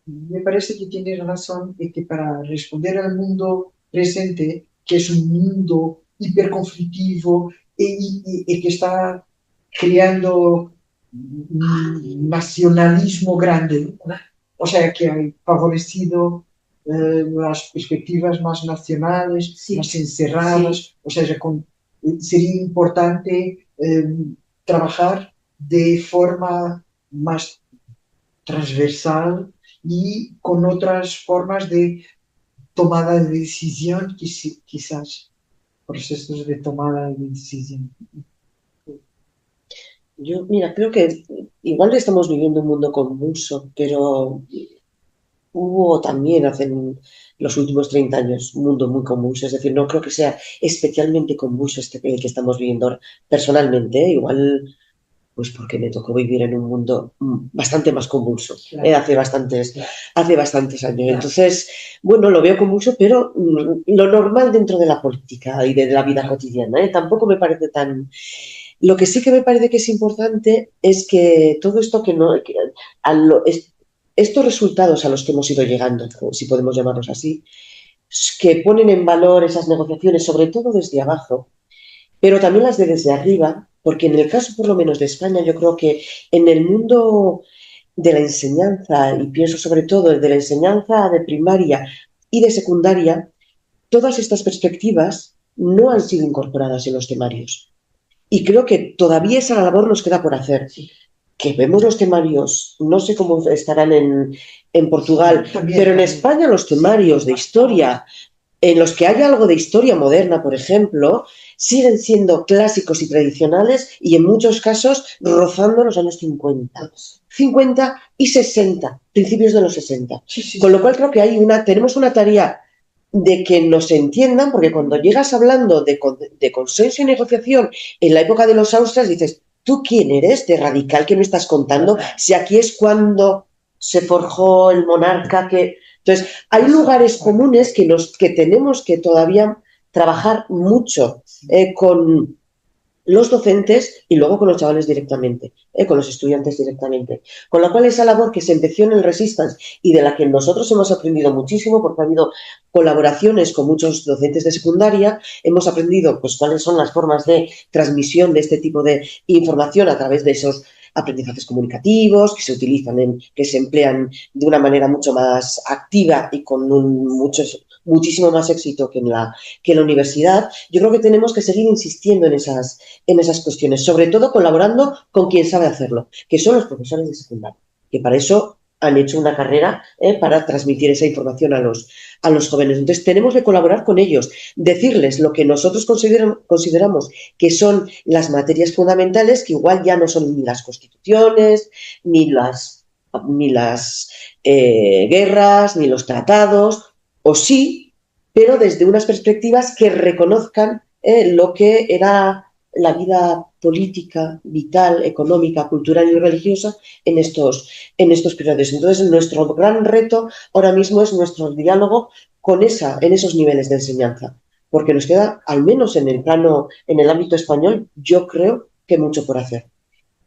me parece que tienes razón en que para responder al mundo presente, que es un mundo hiperconflictivo y que está creando nacionalismo grande, o sea, que ha favorecido las perspectivas más nacionales, más encerradas, o sea, sería importante trabajar de forma más transversal y con otras formas de tomada de decisión, quizás procesos de tomada de decisión. Yo, mira, creo que igual estamos viviendo un mundo convulso, pero hubo también hace los últimos 30 años un mundo muy convulso. Es decir, no creo que sea especialmente convulso el que estamos viviendo ahora. Personalmente, igual, pues porque me tocó vivir en un mundo bastante más convulso, hace bastantes años. Entonces, bueno, lo veo convulso, pero lo normal dentro de la política y de la vida cotidiana. Tampoco me parece tan... Lo que sí que me parece que es importante es que todo esto estos resultados a los que hemos ido llegando, si podemos llamarlos así, que ponen en valor esas negociaciones, sobre todo desde abajo, pero también las de desde arriba, porque en el caso por lo menos de España, yo creo que en el mundo de la enseñanza, y pienso sobre todo de la enseñanza de primaria y de secundaria, todas estas perspectivas no han sido incorporadas en los temarios. Y creo que todavía esa labor nos queda por hacer. Que vemos los temarios, no sé cómo estarán en Portugal, pero en España los temarios de historia, en los que hay algo de historia moderna, por ejemplo, siguen siendo clásicos y tradicionales y en muchos casos rozando los años 50 y 60, principios de los 60. Con lo cual creo que tenemos una tarea de que nos entiendan, porque cuando llegas hablando de consenso y negociación en la época de los Austrias, dices, ¿tú quién eres de radical que me estás contando? Si aquí es cuando se forjó el monarca que... Entonces, hay lugares comunes que tenemos que todavía trabajar mucho con los docentes y luego con los chavales directamente, con los estudiantes directamente. Con lo cual esa labor que se empezó en el Resistance y de la que nosotros hemos aprendido muchísimo, porque ha habido colaboraciones con muchos docentes de secundaria, hemos aprendido pues cuáles son las formas de transmisión de este tipo de información a través de esos aprendizajes comunicativos que se utilizan, que se emplean de una manera mucho más activa y con muchísimo más éxito que en la universidad. Yo creo que tenemos que seguir insistiendo en esas cuestiones, sobre todo colaborando con quien sabe hacerlo, que son los profesores de secundaria, que para eso han hecho una carrera para transmitir esa información a los jóvenes. Entonces tenemos que colaborar con ellos, decirles lo que nosotros consideramos que son las materias fundamentales, que igual ya no son ni las constituciones, ni las guerras, ni los tratados, o sí, pero desde unas perspectivas que reconozcan lo que era la vida política, vital, económica, cultural y religiosa en estos periodos. Entonces, nuestro gran reto ahora mismo es nuestro diálogo en esos niveles de enseñanza, porque nos queda, al menos en el ámbito español, yo creo que mucho por hacer.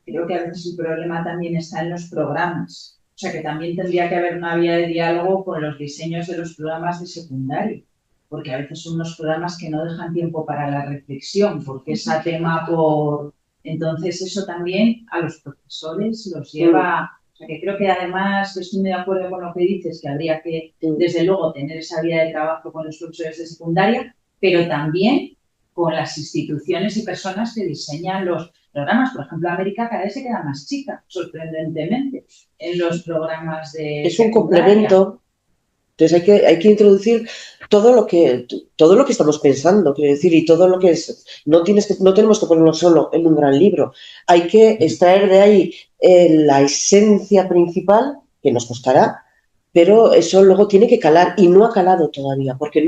Creo que a veces el problema también está en los programas. O sea, que también tendría que haber una vía de diálogo con los diseños de los programas de secundario, porque a veces son unos programas que no dejan tiempo para la reflexión, porque es a tema por... Entonces eso también a los profesores los lleva... O sea, que creo que además estoy muy de acuerdo con lo que dices, que habría que, desde luego, tener esa vía de trabajo con los profesores de secundaria, pero también con las instituciones y personas que diseñan los programas. Por ejemplo, América cada vez se queda más chica, sorprendentemente, en los programas de Es un complemento. Entonces hay que introducir todo lo que estamos pensando, quiero decir, y todo lo que es. No tenemos que ponerlo solo en un gran libro. Hay que extraer de ahí la esencia principal, que nos costará, pero eso luego tiene que calar, y no ha calado todavía, porque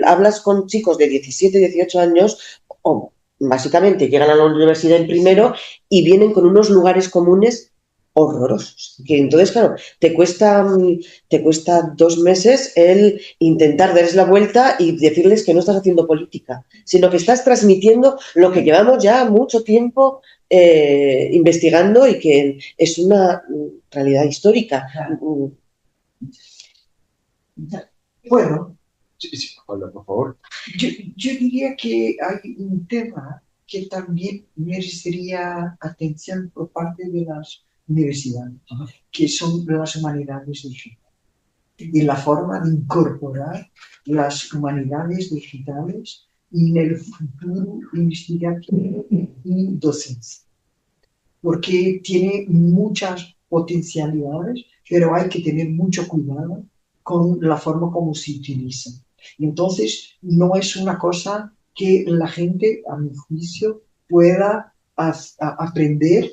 hablas con chicos de 17, 18 años, o básicamente llegan a la universidad en primero y vienen con unos lugares comunes horrorosos. Que entonces, claro, te cuesta 2 meses el intentar darles la vuelta y decirles que no estás haciendo política, sino que estás transmitiendo lo que llevamos ya mucho tiempo investigando y que es una realidad histórica. Bueno, Sí, Pablo, por favor. yo diría que hay un tema que también merecería atención por parte de las universidades, que son las humanidades digitales. Y la forma de incorporar las humanidades digitales en el futuro investigativo y docencia. Porque tiene muchas potencialidades, pero hay que tener mucho cuidado con la forma como se utiliza. Entonces, no es una cosa que la gente, a mi juicio, pueda aprender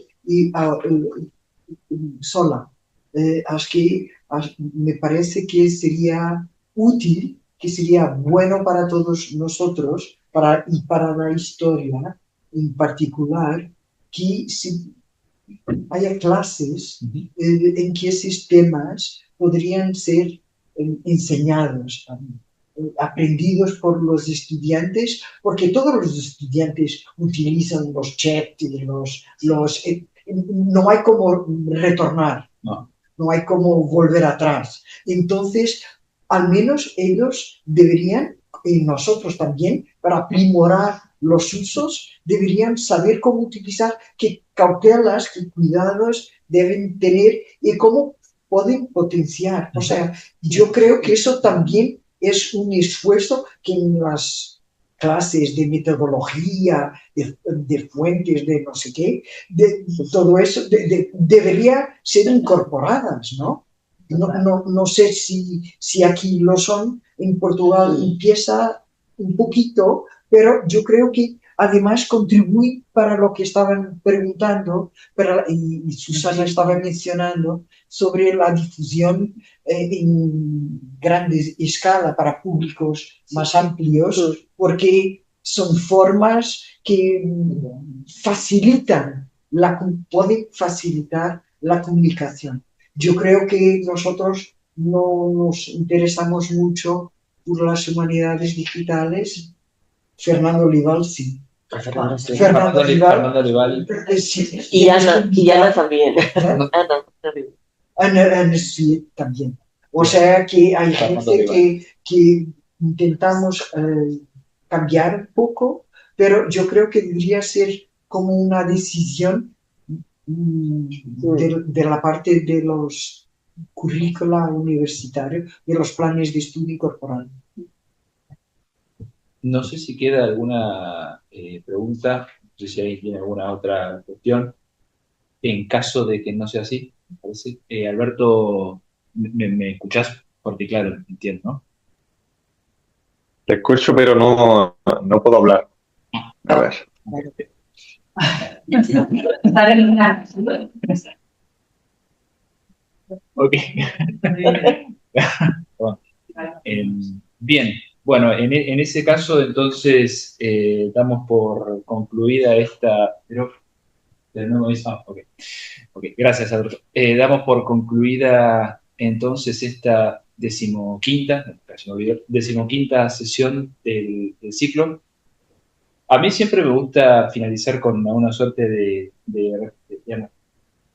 sola. Me parece que sería útil, que sería bueno para todos nosotros y para la historia en particular, que haya clases en que esos temas podrían ser enseñados también, aprendidos por los estudiantes, porque todos los estudiantes utilizan los chats y no hay como retornar, no hay como volver atrás. Entonces, al menos ellos deberían, y nosotros también, para aprimorar los usos, deberían saber cómo utilizar, qué cautelas, qué cuidados deben tener y cómo pueden potenciar. O sea, yo creo que eso también es un esfuerzo que en las clases de metodología, de fuentes, de no sé qué, de todo eso debería ser incorporadas, ¿no? No sé si aquí lo son, en Portugal empieza un poquito, pero yo creo que además contribuye para lo que estaban preguntando, y Susana estaba mencionando, sobre la difusión en gran escala para públicos más amplios, porque son formas que pueden facilitar la comunicación. Yo creo que nosotros no nos interesamos mucho por las humanidades digitales. Fernando Olival, sí. Fernando Olival. Sí. Y Ana también. Ana sí, también. O sea que hay gente que intentamos cambiar un poco, pero yo creo que debería ser como una decisión de la parte de los currícula universitarios, de los planes de estudio incorporado. No sé si queda alguna pregunta, no sé si alguien tiene alguna otra cuestión. En caso de que no sea así, me parece. Alberto, ¿me escuchás? Porque claro, entiendo, ¿no? Te escucho, pero no puedo hablar. A ver. Ok. Bien, bueno, en ese caso entonces damos por concluida esta... Pero no me ok, gracias Alberto. Damos por concluida entonces esta decimoquinta sesión del ciclo. A mí siempre me gusta finalizar con una suerte de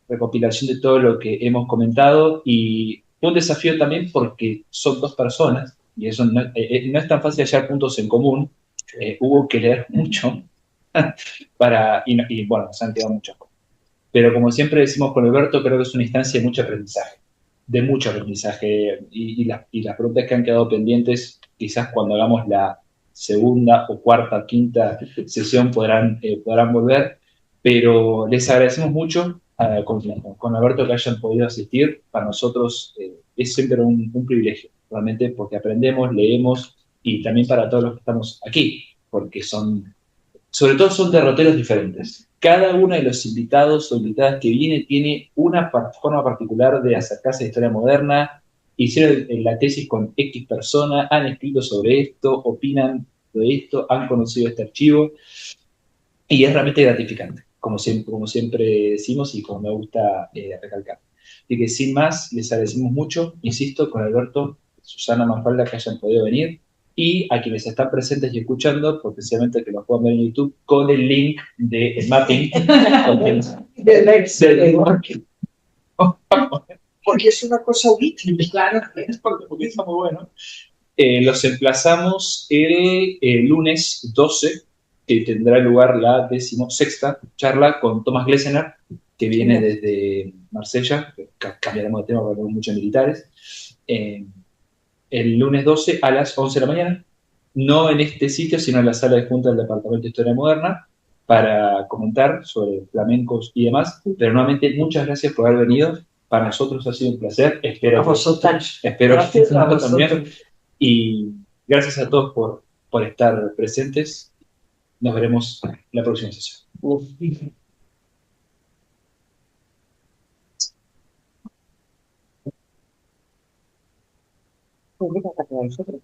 recopilación de todo lo que hemos comentado y un desafío también porque son dos personas y eso no es tan fácil hallar puntos en común. Hubo que leer mucho y bueno, nos han quedado muchas cosas. Pero como siempre decimos con Alberto, creo que es una instancia de mucho aprendizaje y las preguntas que han quedado pendientes, quizás cuando hagamos la segunda o cuarta, quinta sesión podrán volver, pero les agradecemos mucho con Alberto que hayan podido asistir. Para nosotros es siempre un privilegio. realmente porque aprendemos, leemos, y también para todos los que estamos aquí, porque sobre todo son derroteros diferentes. Cada uno de los invitados o invitadas que viene tiene una forma particular de acercarse a la historia moderna, hicieron la tesis con X persona, han escrito sobre esto, opinan de esto, han conocido este archivo, y es realmente gratificante, como siempre decimos y como me gusta recalcar. Así que sin más, les agradecemos mucho, insisto, con Alberto, Susana, Mafalda, que hayan podido venir, y a quienes están presentes y escuchando, especialmente que los puedan ver en YouTube, con el link del mapping. Del Excel. Porque es una cosa útil, claro. Porque está muy bueno. Los emplazamos el lunes 12, que tendrá lugar la 16ª charla con Thomas Glessener, que viene desde Marsella, cambiaremos de tema porque tenemos muchos militares, el lunes 12 a las 11 de la mañana, no en este sitio, sino en la sala de junta del Departamento de Historia Moderna, para comentar sobre flamencos y demás, pero nuevamente muchas gracias por haber venido, para nosotros ha sido un placer, espero que también. Y gracias a todos por estar presentes. Nos veremos la próxima sesión. Pues mira, para nosotros.